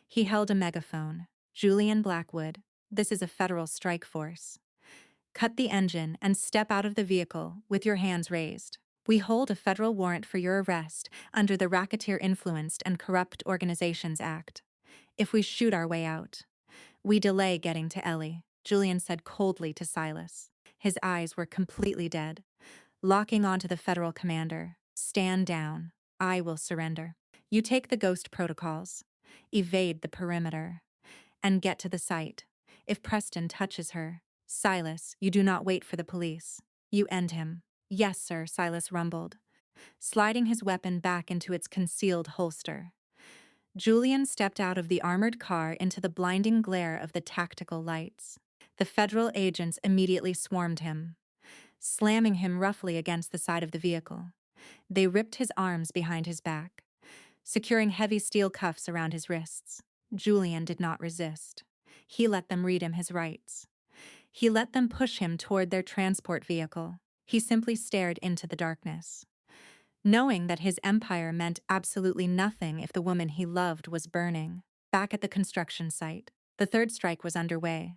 He held a megaphone. "Julian Blackwood, this is a federal strike force. Cut the engine and step out of the vehicle with your hands raised. We hold a federal warrant for your arrest under the Racketeer Influenced and Corrupt Organizations Act. If we shoot our way out, We delay getting to Ellie, Julian said coldly to Silas. His eyes were completely dead. Locking onto the federal commander. Stand down. I will surrender. You take the ghost protocols. Evade the perimeter. And get to the site. If Preston touches her, Silas, you do not wait for the police. You end him. Yes, sir, Silas rumbled, sliding his weapon back into its concealed holster. Julian stepped out of the armored car into the blinding glare of the tactical lights. The federal agents immediately swarmed him, slamming him roughly against the side of the vehicle. They ripped his arms behind his back, securing heavy steel cuffs around his wrists. Julian did not resist. He let them read him his rights. He let them push him toward their transport vehicle. He simply stared into the darkness, knowing that his empire meant absolutely nothing if the woman he loved was burning. Back at the construction site, the third strike was underway.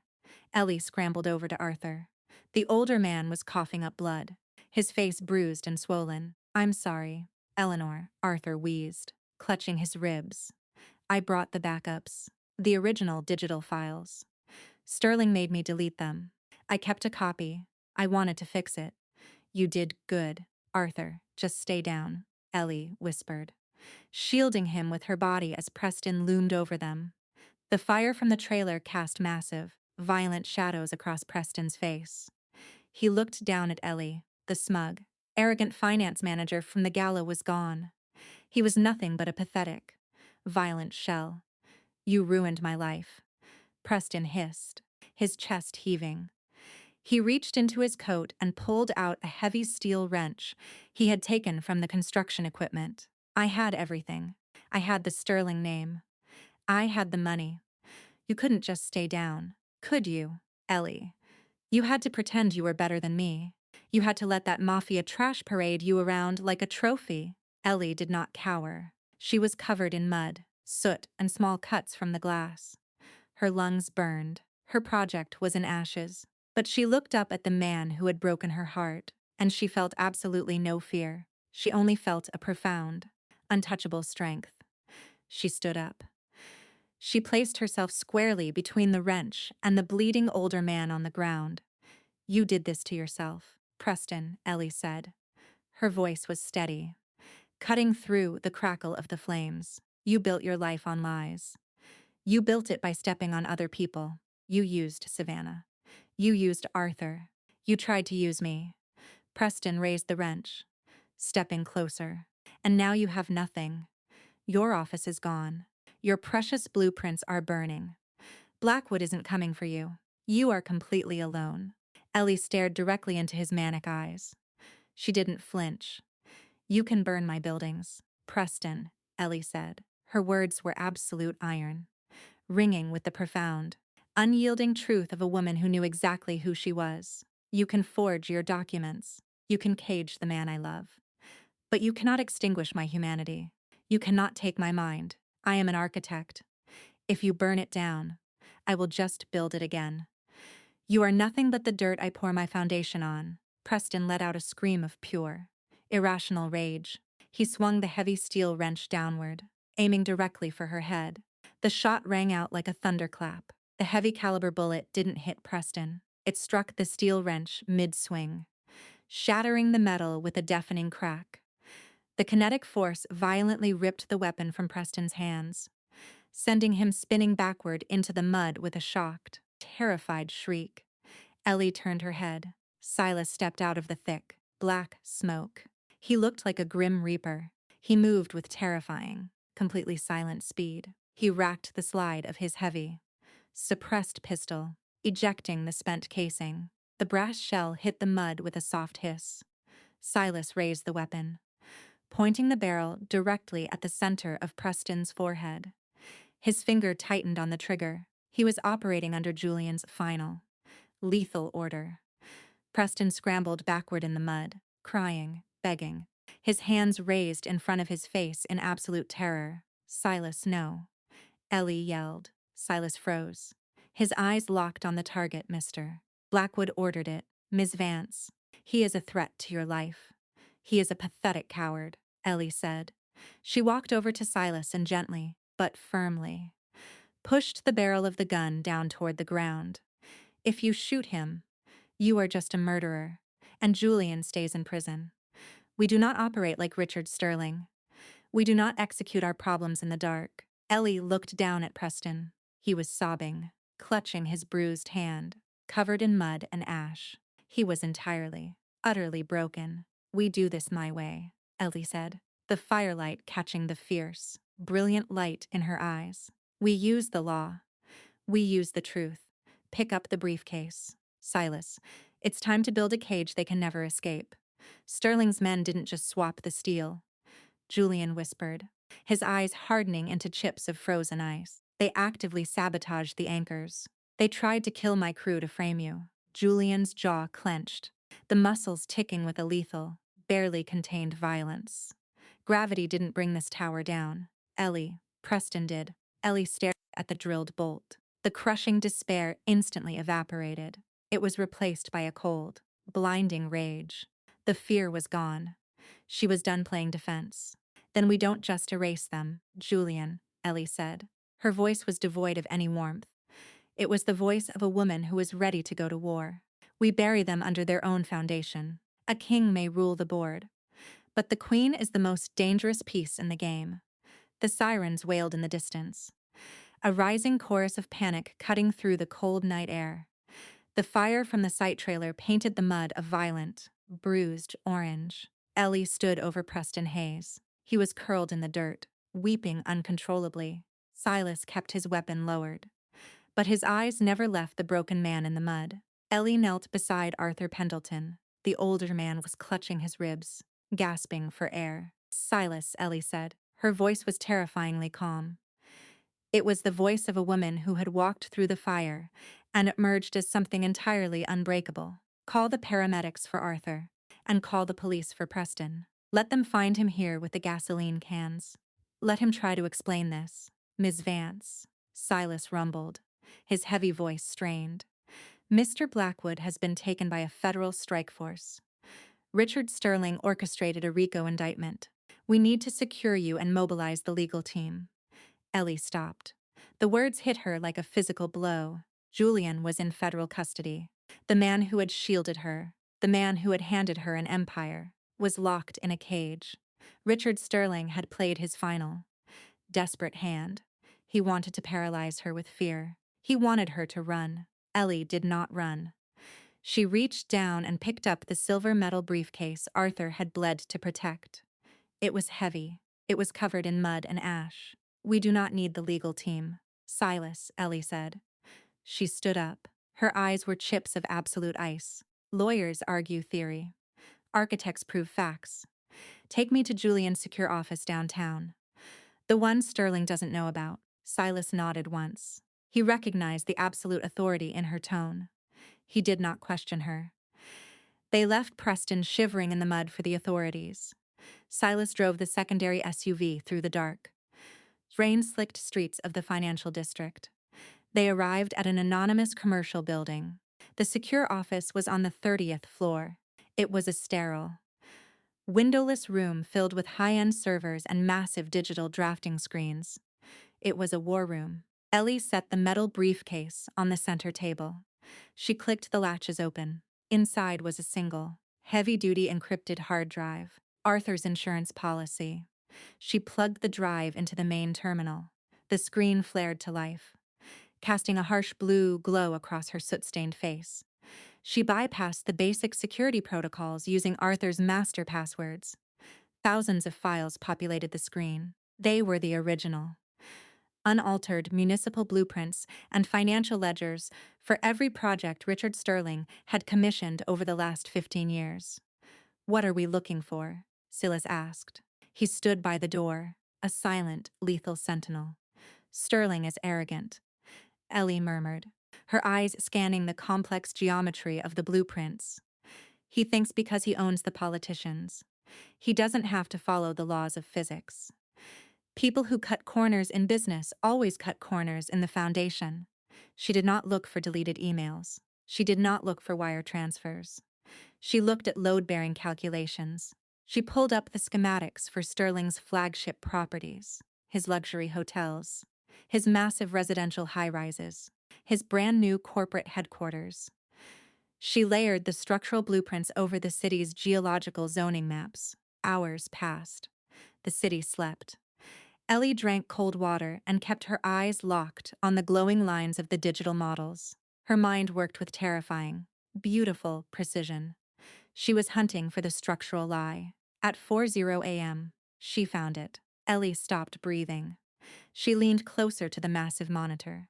Ellie scrambled over to Arthur. The older man was coughing up blood, his face bruised and swollen. I'm sorry, Eleanor, Arthur wheezed, clutching his ribs. I brought the backups, the original digital files. Sterling made me delete them. I kept a copy. I wanted to fix it. You did good, Arthur. Just stay down, Ellie whispered, shielding him with her body as Preston loomed over them. The fire from the trailer cast massive, violent shadows across Preston's face. He looked down at Ellie. The smug, arrogant finance manager from the gala was gone. He was nothing but a pathetic, violent shell. You ruined my life, Preston hissed, his chest heaving. He reached into his coat and pulled out a heavy steel wrench he had taken from the construction equipment. I had everything. I had the Sterling name. I had the money. You couldn't just stay down, could you, Ellie? You had to pretend you were better than me. You had to let that mafia trash parade you around like a trophy. Ellie did not cower. She was covered in mud, soot, and small cuts from the glass. Her lungs burned. Her project was in ashes. But she looked up at the man who had broken her heart, and she felt absolutely no fear. She only felt a profound, untouchable strength. She stood up. She placed herself squarely between the wrench and the bleeding older man on the ground. You did this to yourself, Preston, Ellie said. Her voice was steady, cutting through the crackle of the flames. You built your life on lies. You built it by stepping on other people. You used Savannah. You used Arthur. You tried to use me. Preston raised the wrench, stepping closer. And now you have nothing. Your office is gone. Your precious blueprints are burning. Blackwood isn't coming for you. You are completely alone. Ellie stared directly into his manic eyes. She didn't flinch. You can burn my buildings, Preston, Ellie said. Her words were absolute iron, ringing with the profound, unyielding truth of a woman who knew exactly who she was. You can forge your documents. You can cage the man I love. But you cannot extinguish my humanity. You cannot take my mind. I am an architect. If you burn it down, I will just build it again. You are nothing but the dirt I pour my foundation on. Preston let out a scream of pure, irrational rage. He swung the heavy steel wrench downward, aiming directly for her head. The shot rang out like a thunderclap. The heavy caliber bullet didn't hit Preston. It struck the steel wrench mid-swing, shattering the metal with a deafening crack. The kinetic force violently ripped the weapon from Preston's hands, sending him spinning backward into the mud with a shocked, terrified shriek. Ellie turned her head. Silas stepped out of the thick, black smoke. He looked like a grim reaper. He moved with terrifying, completely silent speed. He racked the slide of his heavy, suppressed pistol, ejecting the spent casing. The brass shell hit the mud with a soft hiss. Silas raised the weapon, pointing the barrel directly at the center of Preston's forehead. His finger tightened on the trigger. He was operating under Julian's final, lethal order. Preston scrambled backward in the mud, crying, begging, his hands raised in front of his face in absolute terror. Silas, no. Ellie yelled. Silas froze. His eyes locked on the target, mister. Blackwood ordered it. Ms. Vance, he is a threat to your life. He is a pathetic coward, Ellie said. She walked over to Silas and gently, but firmly, pushed the barrel of the gun down toward the ground. If you shoot him, you are just a murderer, and Julian stays in prison. We do not operate like Richard Sterling. We do not execute our problems in the dark. Ellie looked down at Preston. He was sobbing, clutching his bruised hand, covered in mud and ash. He was entirely, utterly broken. We do this my way, Ellie said, the firelight catching the fierce, brilliant light in her eyes. We use the law. We use the truth. Pick up the briefcase. Silas, it's time to build a cage they can never escape. Sterling's men didn't just swap the steel, Julian whispered, his eyes hardening into chips of frozen ice. They actively sabotaged the anchors. They tried to kill my crew to frame you. Julian's jaw clenched, the muscles ticking with a lethal, barely contained violence. Gravity didn't bring this tower down. Ellie, Preston did. Ellie stared at the drilled bolt. The crushing despair instantly evaporated. It was replaced by a cold, blinding rage. The fear was gone. She was done playing defense. Then we don't just erase them, Julian, Ellie said. Her voice was devoid of any warmth. It was the voice of a woman who was ready to go to war. We bury them under their own foundation. A king may rule the board, but the queen is the most dangerous piece in the game. The sirens wailed in the distance, a rising chorus of panic cutting through the cold night air. The fire from the sight trailer painted the mud a violent, bruised orange. Ellie stood over Preston Hayes. He was curled in the dirt, weeping uncontrollably. Silas kept his weapon lowered, but his eyes never left the broken man in the mud. Ellie knelt beside Arthur Pendleton. The older man was clutching his ribs, gasping for air. Silas, Ellie said. Her voice was terrifyingly calm. It was the voice of a woman who had walked through the fire and emerged as something entirely unbreakable. Call the paramedics for Arthur, and call the police for Preston. Let them find him here with the gasoline cans. Let him try to explain this. Ms. Vance, Silas rumbled, his heavy voice strained. Mr. Blackwood has been taken by a federal strike force. Richard Sterling orchestrated a RICO indictment. We need to secure you and mobilize the legal team. Ellie stopped. The words hit her like a physical blow. Julian was in federal custody. The man who had shielded her, the man who had handed her an empire, was locked in a cage. Richard Sterling had played his final, desperate hand. He wanted to paralyze her with fear. He wanted her to run. Ellie did not run. She reached down and picked up the silver metal briefcase Arthur had bled to protect. It was heavy. It was covered in mud and ash. We do not need the legal team. Silas, Ellie said. She stood up. Her eyes were chips of absolute ice. Lawyers argue theory. Architects prove facts. Take me to Julian's secure office downtown. The one Sterling doesn't know about. Silas nodded once. He recognized the absolute authority in her tone. He did not question her. They left Preston shivering in the mud for the authorities. Silas drove the secondary SUV through the dark, rain-slicked streets of the financial district. They arrived at an anonymous commercial building. The secure office was on the 30th floor. It was a sterile, windowless room filled with high-end servers and massive digital drafting screens. It was a war room. Ellie set the metal briefcase on the center table. She clicked the latches open. Inside was a single, heavy-duty encrypted hard drive, Arthur's insurance policy. She plugged the drive into the main terminal. The screen flared to life, casting a harsh blue glow across her soot-stained face. She bypassed the basic security protocols using Arthur's master passwords. Thousands of files populated the screen. They were the original, unaltered municipal blueprints and financial ledgers for every project Richard Sterling had commissioned over the last 15 years. What are we looking for? Silas asked. He stood by the door, a silent, lethal sentinel. Sterling is arrogant, Ellie murmured, her eyes scanning the complex geometry of the blueprints. He thinks because he owns the politicians, he doesn't have to follow the laws of physics. People who cut corners in business always cut corners in the foundation. She did not look for deleted emails. She did not look for wire transfers. She looked at load-bearing calculations. She pulled up the schematics for Sterling's flagship properties, his luxury hotels. his massive residential high-rises, his brand-new corporate headquarters. She layered the structural blueprints over the city's geological zoning maps. Hours passed. The city slept. Ellie drank cold water and kept her eyes locked on the glowing lines of the digital models. Her mind worked with terrifying, beautiful precision. She was hunting for the structural lie. At 4:00 a.m., she found it. Ellie stopped breathing. She leaned closer to the massive monitor.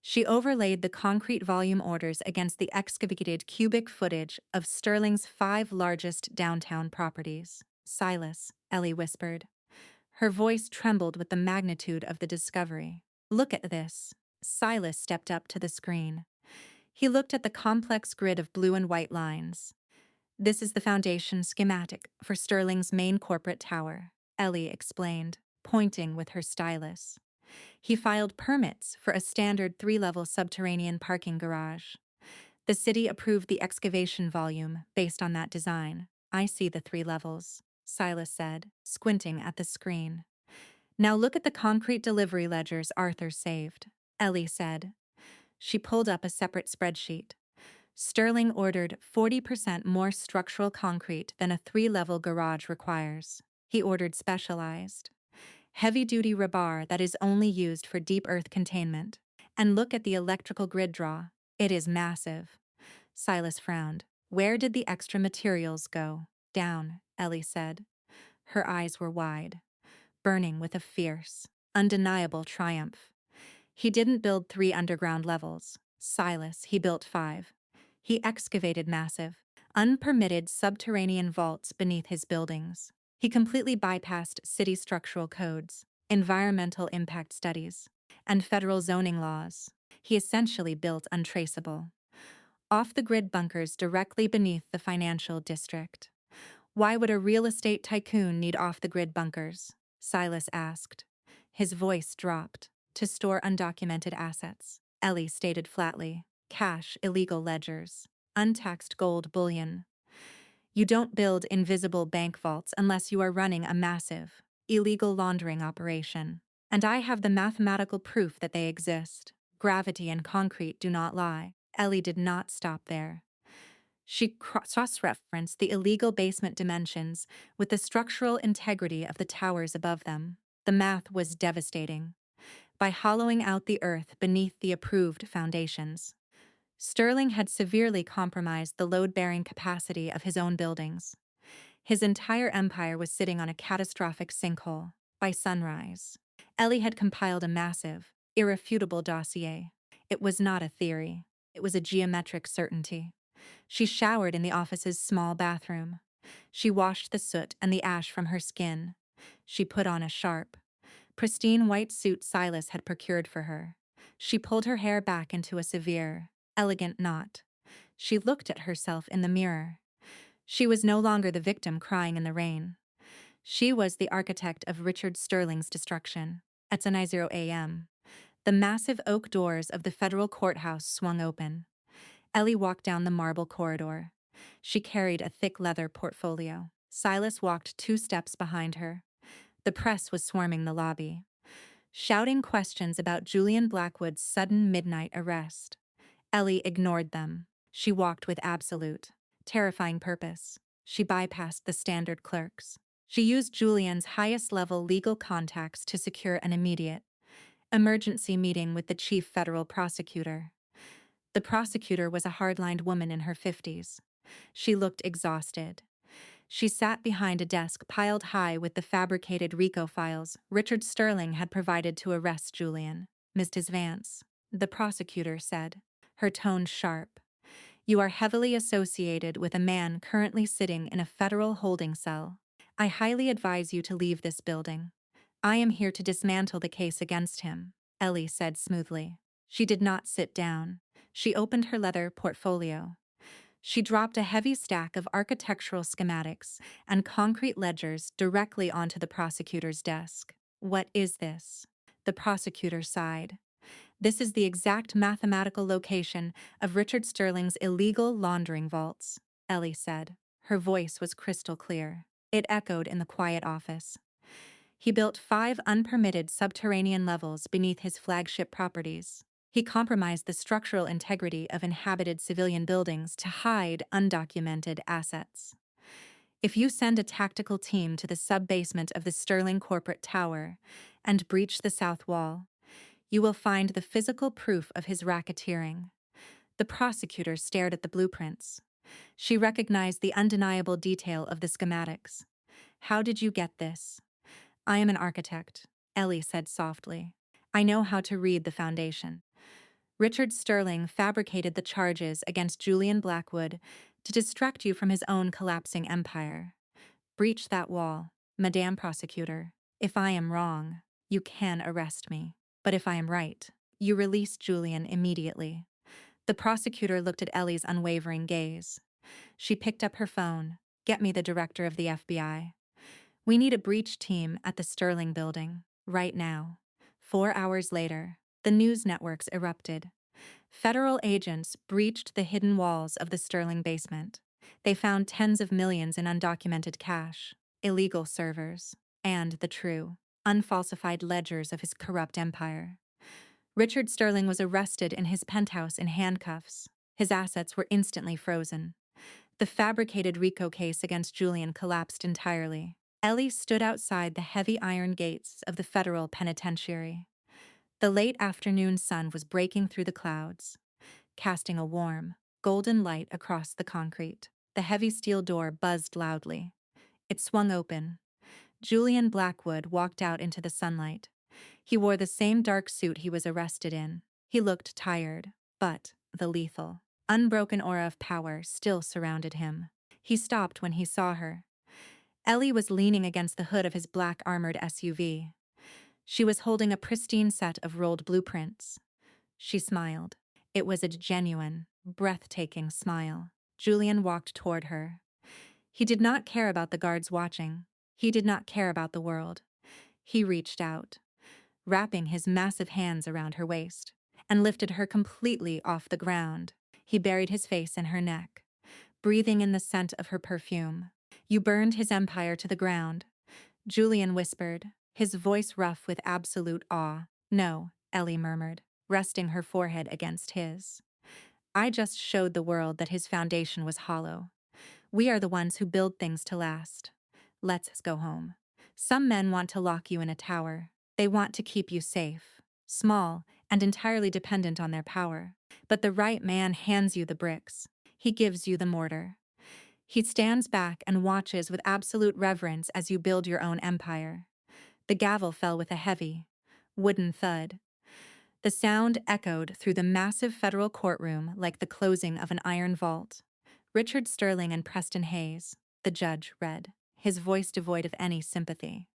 She overlaid the concrete volume orders against the excavated cubic footage of Sterling's 5 largest downtown properties. Silas, Ellie whispered. Her voice trembled with the magnitude of the discovery. Look at this. Silas stepped up to the screen. He looked at the complex grid of blue and white lines. This is the foundation schematic for Sterling's main corporate tower, Ellie explained, pointing with her stylus. He filed permits for a standard 3-level subterranean parking garage. The city approved the excavation volume based on that design. I see the 3 levels, Silas said, squinting at the screen. Now look at the concrete delivery ledgers Arthur saved, Ellie said. She pulled up a separate spreadsheet. Sterling ordered 40% more structural concrete than a 3-level garage requires. He ordered specialized, heavy-duty rebar that is only used for deep earth containment. And look at the electrical grid draw. It is massive. Silas frowned. Where did the extra materials go? Down, Ellie said. Her eyes were wide, burning with a fierce, undeniable triumph. He didn't build 3 underground levels. Silas, he built 5. He excavated massive, unpermitted subterranean vaults beneath his buildings. He completely bypassed city structural codes, environmental impact studies, and federal zoning laws. He essentially built untraceable, off-the-grid bunkers directly beneath the financial district. Why would a real estate tycoon need off-the-grid bunkers? Silas asked. His voice dropped. To store undocumented assets, Ellie stated flatly. Cash, illegal ledgers, untaxed gold bullion. You don't build invisible bank vaults unless you are running a massive, illegal laundering operation. And I have the mathematical proof that they exist. Gravity and concrete do not lie. Ellie did not stop there. She cross-referenced the illegal basement dimensions with the structural integrity of the towers above them. The math was devastating. By hollowing out the earth beneath the approved foundations, Sterling had severely compromised the load-bearing capacity of his own buildings. His entire empire was sitting on a catastrophic sinkhole. By sunrise, Ellie had compiled a massive, irrefutable dossier. It was not a theory. It was a geometric certainty. She showered in the office's small bathroom. She washed the soot and the ash from her skin. She put on a sharp, pristine white suit Silas had procured for her. She pulled her hair back into a severe, elegant knot. She looked at herself in the mirror. She was no longer the victim crying in the rain. She was the architect of Richard Sterling's destruction. At 9:00 a.m., the massive oak doors of the federal courthouse swung open. Ellie walked down the marble corridor. She carried a thick leather portfolio. Silas walked 2 steps behind her. The press was swarming the lobby, shouting questions about Julian Blackwood's sudden midnight arrest. Ellie ignored them. She walked with absolute, terrifying purpose. She bypassed the standard clerks. She used Julian's highest-level legal contacts to secure an immediate, emergency meeting with the chief federal prosecutor. The prosecutor was a hard-lined woman in her 50s. She looked exhausted. She sat behind a desk piled high with the fabricated RICO files Richard Sterling had provided to arrest Julian. Mrs. Vance, the prosecutor said, her tone sharp. You are heavily associated with a man currently sitting in a federal holding cell. I highly advise you to leave this building. I am here to dismantle the case against him, Ellie said smoothly. She did not sit down. She opened her leather portfolio. She dropped a heavy stack of architectural schematics and concrete ledgers directly onto the prosecutor's desk. What is this? The prosecutor sighed. This is the exact mathematical location of Richard Sterling's illegal laundering vaults, Ellie said. Her voice was crystal clear. It echoed in the quiet office. He built 5 unpermitted subterranean levels beneath his flagship properties. He compromised the structural integrity of inhabited civilian buildings to hide undocumented assets. If you send a tactical team to the sub-basement of the Sterling corporate tower and breach the south wall, you will find the physical proof of his racketeering. The prosecutor stared at the blueprints. She recognized the undeniable detail of the schematics. "How did you get this?" "I am an architect," Ellie said softly. "I know how to read the foundation." Richard Sterling fabricated the charges against Julian Blackwood to distract you from his own collapsing empire. Breach that wall, Madame Prosecutor. If I am wrong, you can arrest me. But if I am right, you release Julian immediately. The prosecutor looked at Ellie's unwavering gaze. She picked up her phone. "Get me the director of the FBI. We need a breach team at the Sterling building, right now." 4 hours later, the news networks erupted. Federal agents breached the hidden walls of the Sterling basement. They found tens of millions in undocumented cash, illegal servers, and the true, unfalsified ledgers of his corrupt empire. Richard Sterling was arrested in his penthouse in handcuffs. His assets were instantly frozen. The fabricated RICO case against Julian collapsed entirely. Ellie stood outside the heavy iron gates of the federal penitentiary. The late afternoon sun was breaking through the clouds, casting a warm, golden light across the concrete. The heavy steel door buzzed loudly. It swung open. Julian Blackwood walked out into the sunlight. He wore the same dark suit he was arrested in. He looked tired, but the lethal, unbroken aura of power still surrounded him. He stopped when he saw her. Ellie was leaning against the hood of his black armored SUV. She was holding a pristine set of rolled blueprints. She smiled. It was a genuine, breathtaking smile. Julian walked toward her. He did not care about the guards watching. He did not care about the world. He reached out, wrapping his massive hands around her waist, and lifted her completely off the ground. He buried his face in her neck, breathing in the scent of her perfume. "You burned his empire to the ground," Julian whispered, his voice rough with absolute awe. "No," Ellie murmured, resting her forehead against his. "I just showed the world that his foundation was hollow. We are the ones who build things to last. Let's go home. Some men want to lock you in a tower. They want to keep you safe, small, and entirely dependent on their power. But the right man hands you the bricks. He gives you the mortar. He stands back and watches with absolute reverence as you build your own empire." The gavel fell with a heavy, wooden thud. The sound echoed through the massive federal courtroom like the closing of an iron vault. "Richard Sterling and Preston Hayes," the judge read, his voice devoid of any sympathy,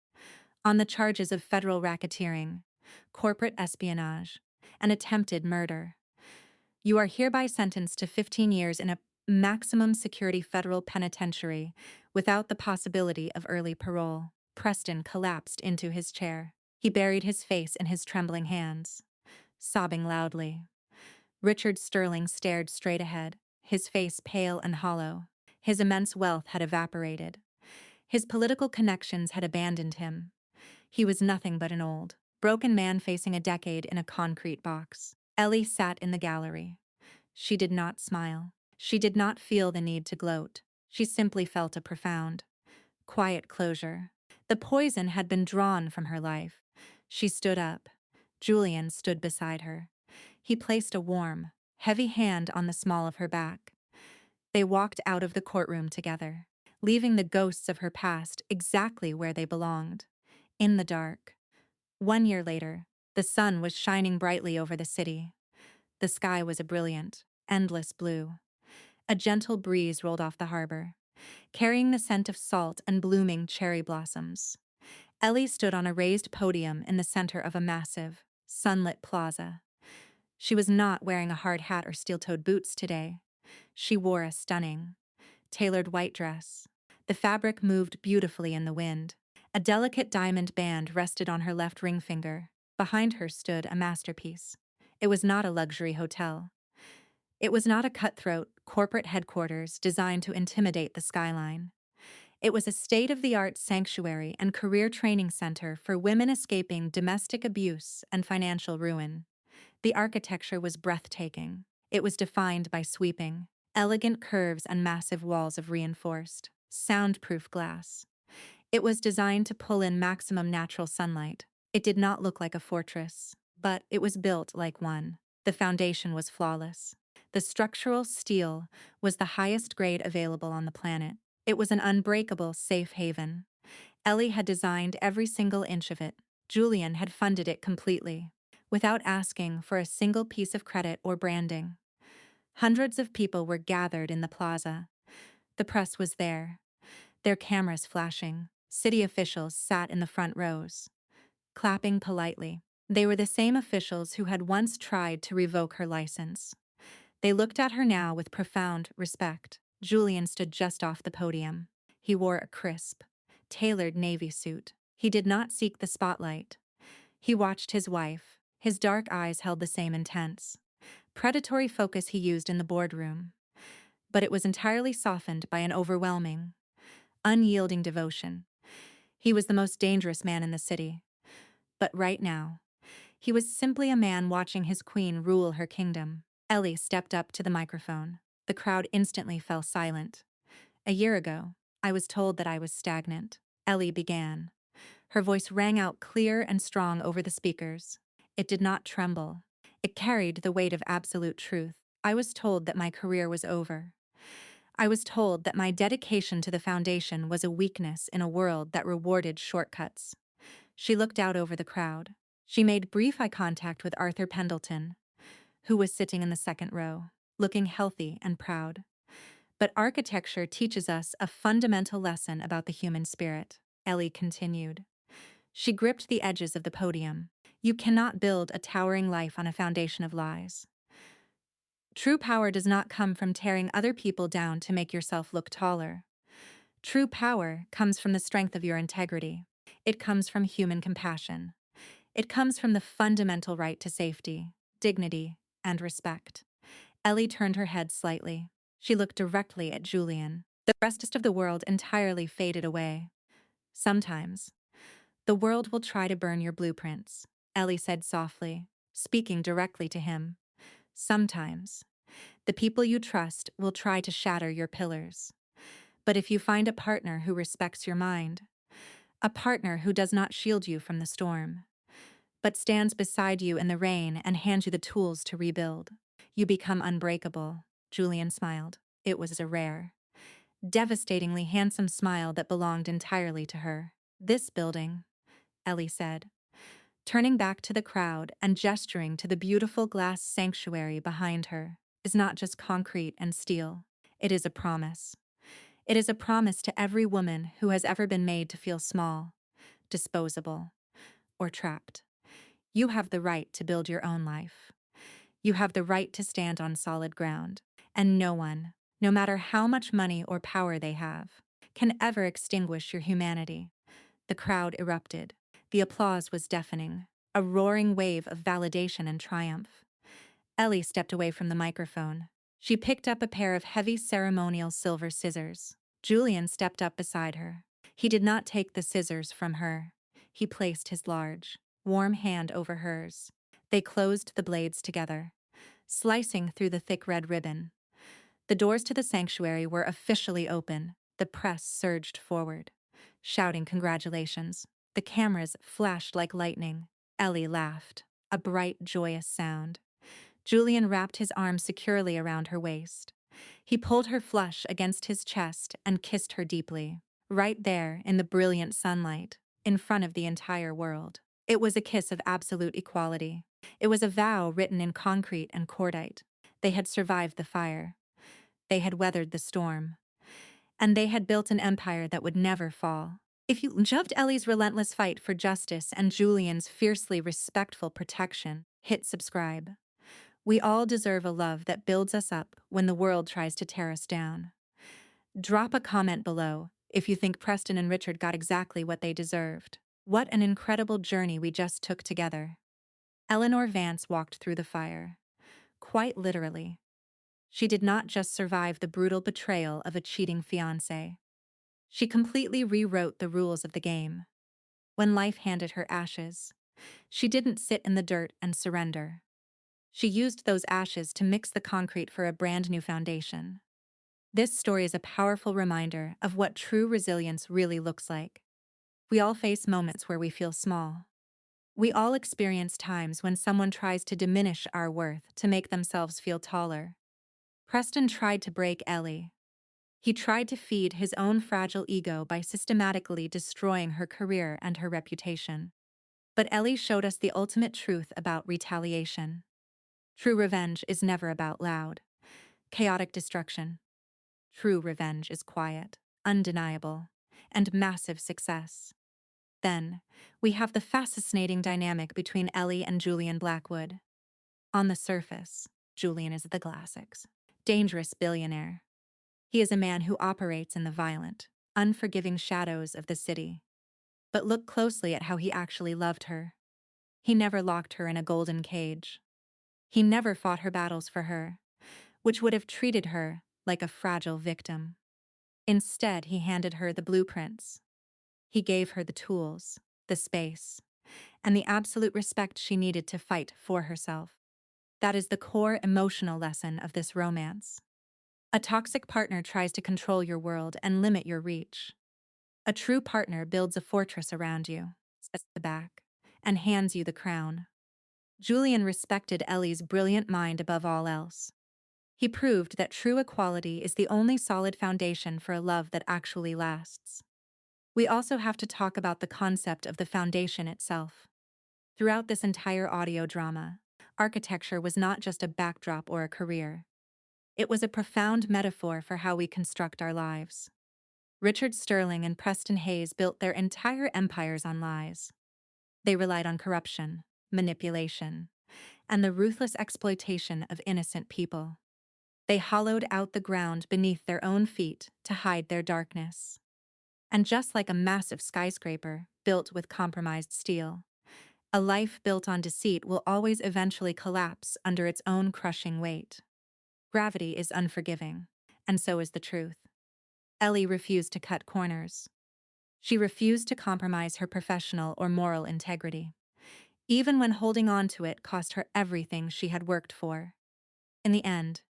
"on the charges of federal racketeering, corporate espionage, and attempted murder. You are hereby sentenced to 15 years in a maximum security federal penitentiary without the possibility of early parole." Preston collapsed into his chair. He buried his face in his trembling hands, sobbing loudly. Richard Sterling stared straight ahead, his face pale and hollow. His immense wealth had evaporated. His political connections had abandoned him. He was nothing but an old, broken man facing a decade in a concrete box. Ellie sat in the gallery. She did not smile. She did not feel the need to gloat. She simply felt a profound, quiet closure. The poison had been drawn from her life. She stood up. Julian stood beside her. He placed a warm, heavy hand on the small of her back. They walked out of the courtroom together, leaving the ghosts of her past exactly where they belonged, in the dark. 1 year later, the sun was shining brightly over the city. The sky was a brilliant, endless blue. A gentle breeze rolled off the harbor, carrying the scent of salt and blooming cherry blossoms. Ellie stood on a raised podium in the center of a massive, sunlit plaza. She was not wearing a hard hat or steel-toed boots today. She wore a stunning, tailored white dress. The fabric moved beautifully in the wind. A delicate diamond band rested on her left ring finger. Behind her stood a masterpiece. It was not a luxury hotel. It was not a cutthroat corporate headquarters designed to intimidate the skyline. It was a state-of-the-art sanctuary and career training center for women escaping domestic abuse and financial ruin. The architecture was breathtaking. It was defined by sweeping, elegant curves and massive walls of reinforced, soundproof glass. It was designed to pull in maximum natural sunlight. It did not look like a fortress, but it was built like one. The foundation was flawless. The structural steel was the highest grade available on the planet. It was an unbreakable safe haven. Ellie had designed every single inch of it. Julian had funded it completely, without asking for a single piece of credit or branding. Hundreds of people were gathered in the plaza. The press was there, their cameras flashing. City officials sat in the front rows, clapping politely. They were the same officials who had once tried to revoke her license. They looked at her now with profound respect. Julian stood just off the podium. He wore a crisp, tailored navy suit. He did not seek the spotlight. He watched his wife. His dark eyes held the same intense, predatory focus he used in the boardroom. But it was entirely softened by an overwhelming, unyielding devotion. He was the most dangerous man in the city. But right now, he was simply a man watching his queen rule her kingdom. Ellie stepped up to the microphone. The crowd instantly fell silent. A year ago, I was told that I was stagnant. Ellie began. Her voice rang out clear and strong over the speakers. It did not tremble. It carried the weight of absolute truth. I was told that my career was over. I was told that my dedication to the foundation was a weakness in a world that rewarded shortcuts. She looked out over the crowd. She made brief eye contact with Arthur Pendleton, who was sitting in the second row, looking healthy and proud. But architecture teaches us a fundamental lesson about the human spirit, Ellie continued. She gripped the edges of the podium. You cannot build a towering life on a foundation of lies. True power does not come from tearing other people down to make yourself look taller. True power comes from the strength of your integrity. It comes from human compassion. It comes from the fundamental right to safety, dignity, and respect. Ellie turned her head slightly. She looked directly at Julian. The rest of the world entirely faded away. Sometimes, the world will try to burn your blueprints, Ellie said softly, speaking directly to him. Sometimes, the people you trust will try to shatter your pillars. But if you find a partner who respects your mind, a partner who does not shield you from the storm, but stands beside you in the rain and hands you the tools to rebuild, you become unbreakable. Julian smiled. It was a rare, devastatingly handsome smile that belonged entirely to her. This building, Ellie said, turning back to the crowd and gesturing to the beautiful glass sanctuary behind her, is not just concrete and steel. It is a promise. It is a promise to every woman who has ever been made to feel small, disposable, or trapped. You have the right to build your own life. You have the right to stand on solid ground. And no one, no matter how much money or power they have, can ever extinguish your humanity. The crowd erupted. The applause was deafening, a roaring wave of validation and triumph. Ellie stepped away from the microphone. She picked up a pair of heavy ceremonial silver scissors. Julian stepped up beside her. He did not take the scissors from her. He placed his large, warm hand over hers. They closed the blades together, slicing through the thick red ribbon. The doors to the sanctuary were officially open. The press surged forward, shouting congratulations. The cameras flashed like lightning. Ellie laughed, a bright, joyous sound. Julian wrapped his arms securely around her waist. He pulled her flush against his chest and kissed her deeply, right there in the brilliant sunlight, in front of the entire world. It was a kiss of absolute equality. It was a vow written in concrete and cordite. They had survived the fire. They had weathered the storm. And they had built an empire that would never fall. If you loved Ellie's relentless fight for justice and Julian's fiercely respectful protection, hit subscribe. We all deserve a love that builds us up when the world tries to tear us down. Drop a comment below if you think Preston and Richard got exactly what they deserved. What an incredible journey we just took together. Eleanor Vance walked through the fire. Quite literally. She did not just survive the brutal betrayal of a cheating fiancé. She completely rewrote the rules of the game. When life handed her ashes, she didn't sit in the dirt and surrender. She used those ashes to mix the concrete for a brand new foundation. This story is a powerful reminder of what true resilience really looks like. We all face moments where we feel small. We all experience times when someone tries to diminish our worth to make themselves feel taller. Preston tried to break Ellie. He tried to feed his own fragile ego by systematically destroying her career and her reputation. But Ellie showed us the ultimate truth about retaliation. True revenge is never about loud, chaotic destruction. True revenge is quiet, undeniable, and massive success. Then, we have the fascinating dynamic between Ellie and Julian Blackwood. On the surface, Julian is the classics dangerous billionaire. He is a man who operates in the violent, unforgiving shadows of the city. But look closely at how he actually loved her. He never locked her in a golden cage. He never fought her battles for her, which would have treated her like a fragile victim. Instead, he handed her the blueprints. He gave her the tools, the space, and the absolute respect she needed to fight for herself. That is the core emotional lesson of this romance. A toxic partner tries to control your world and limit your reach. A true partner builds a fortress around you, sets the back, and hands you the crown. Julian respected Ellie's brilliant mind above all else. He proved that true equality is the only solid foundation for a love that actually lasts. We also have to talk about the concept of the foundation itself. Throughout this entire audio drama, architecture was not just a backdrop or a career. It was a profound metaphor for how we construct our lives. Richard Sterling and Preston Hayes built their entire empires on lies. They relied on corruption, manipulation, and the ruthless exploitation of innocent people. They hollowed out the ground beneath their own feet to hide their darkness. And just like a massive skyscraper built with compromised steel, a life built on deceit will always eventually collapse under its own crushing weight. Gravity is unforgiving, and so is the truth. Ellie refused to cut corners. She refused to compromise her professional or moral integrity, even when holding on to it cost her everything she had worked for. In the end,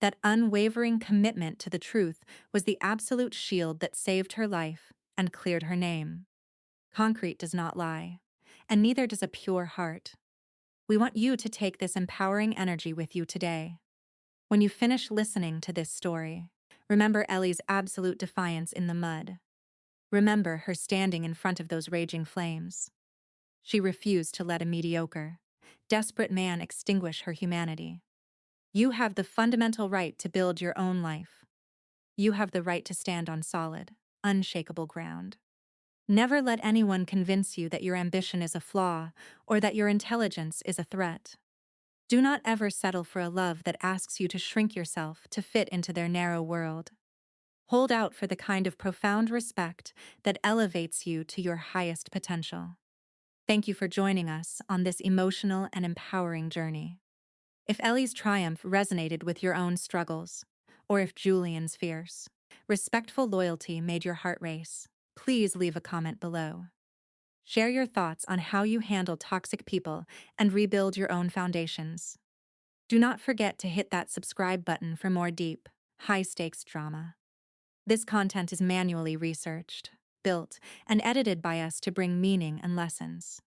that unwavering commitment to the truth was the absolute shield that saved her life and cleared her name. Concrete does not lie, and neither does a pure heart. We want you to take this empowering energy with you today. When you finish listening to this story, remember Ellie's absolute defiance in the mud. Remember her standing in front of those raging flames. She refused to let a mediocre, desperate man extinguish her humanity. You have the fundamental right to build your own life. You have the right to stand on solid, unshakable ground. Never let anyone convince you that your ambition is a flaw or that your intelligence is a threat. Do not ever settle for a love that asks you to shrink yourself to fit into their narrow world. Hold out for the kind of profound respect that elevates you to your highest potential. Thank you for joining us on this emotional and empowering journey. If Ellie's triumph resonated with your own struggles, or if Julian's fierce, respectful loyalty made your heart race, please leave a comment below. Share your thoughts on how you handle toxic people and rebuild your own foundations. Do not forget to hit that subscribe button for more deep, high-stakes drama. This content is manually researched, built, and edited by us to bring meaning and lessons.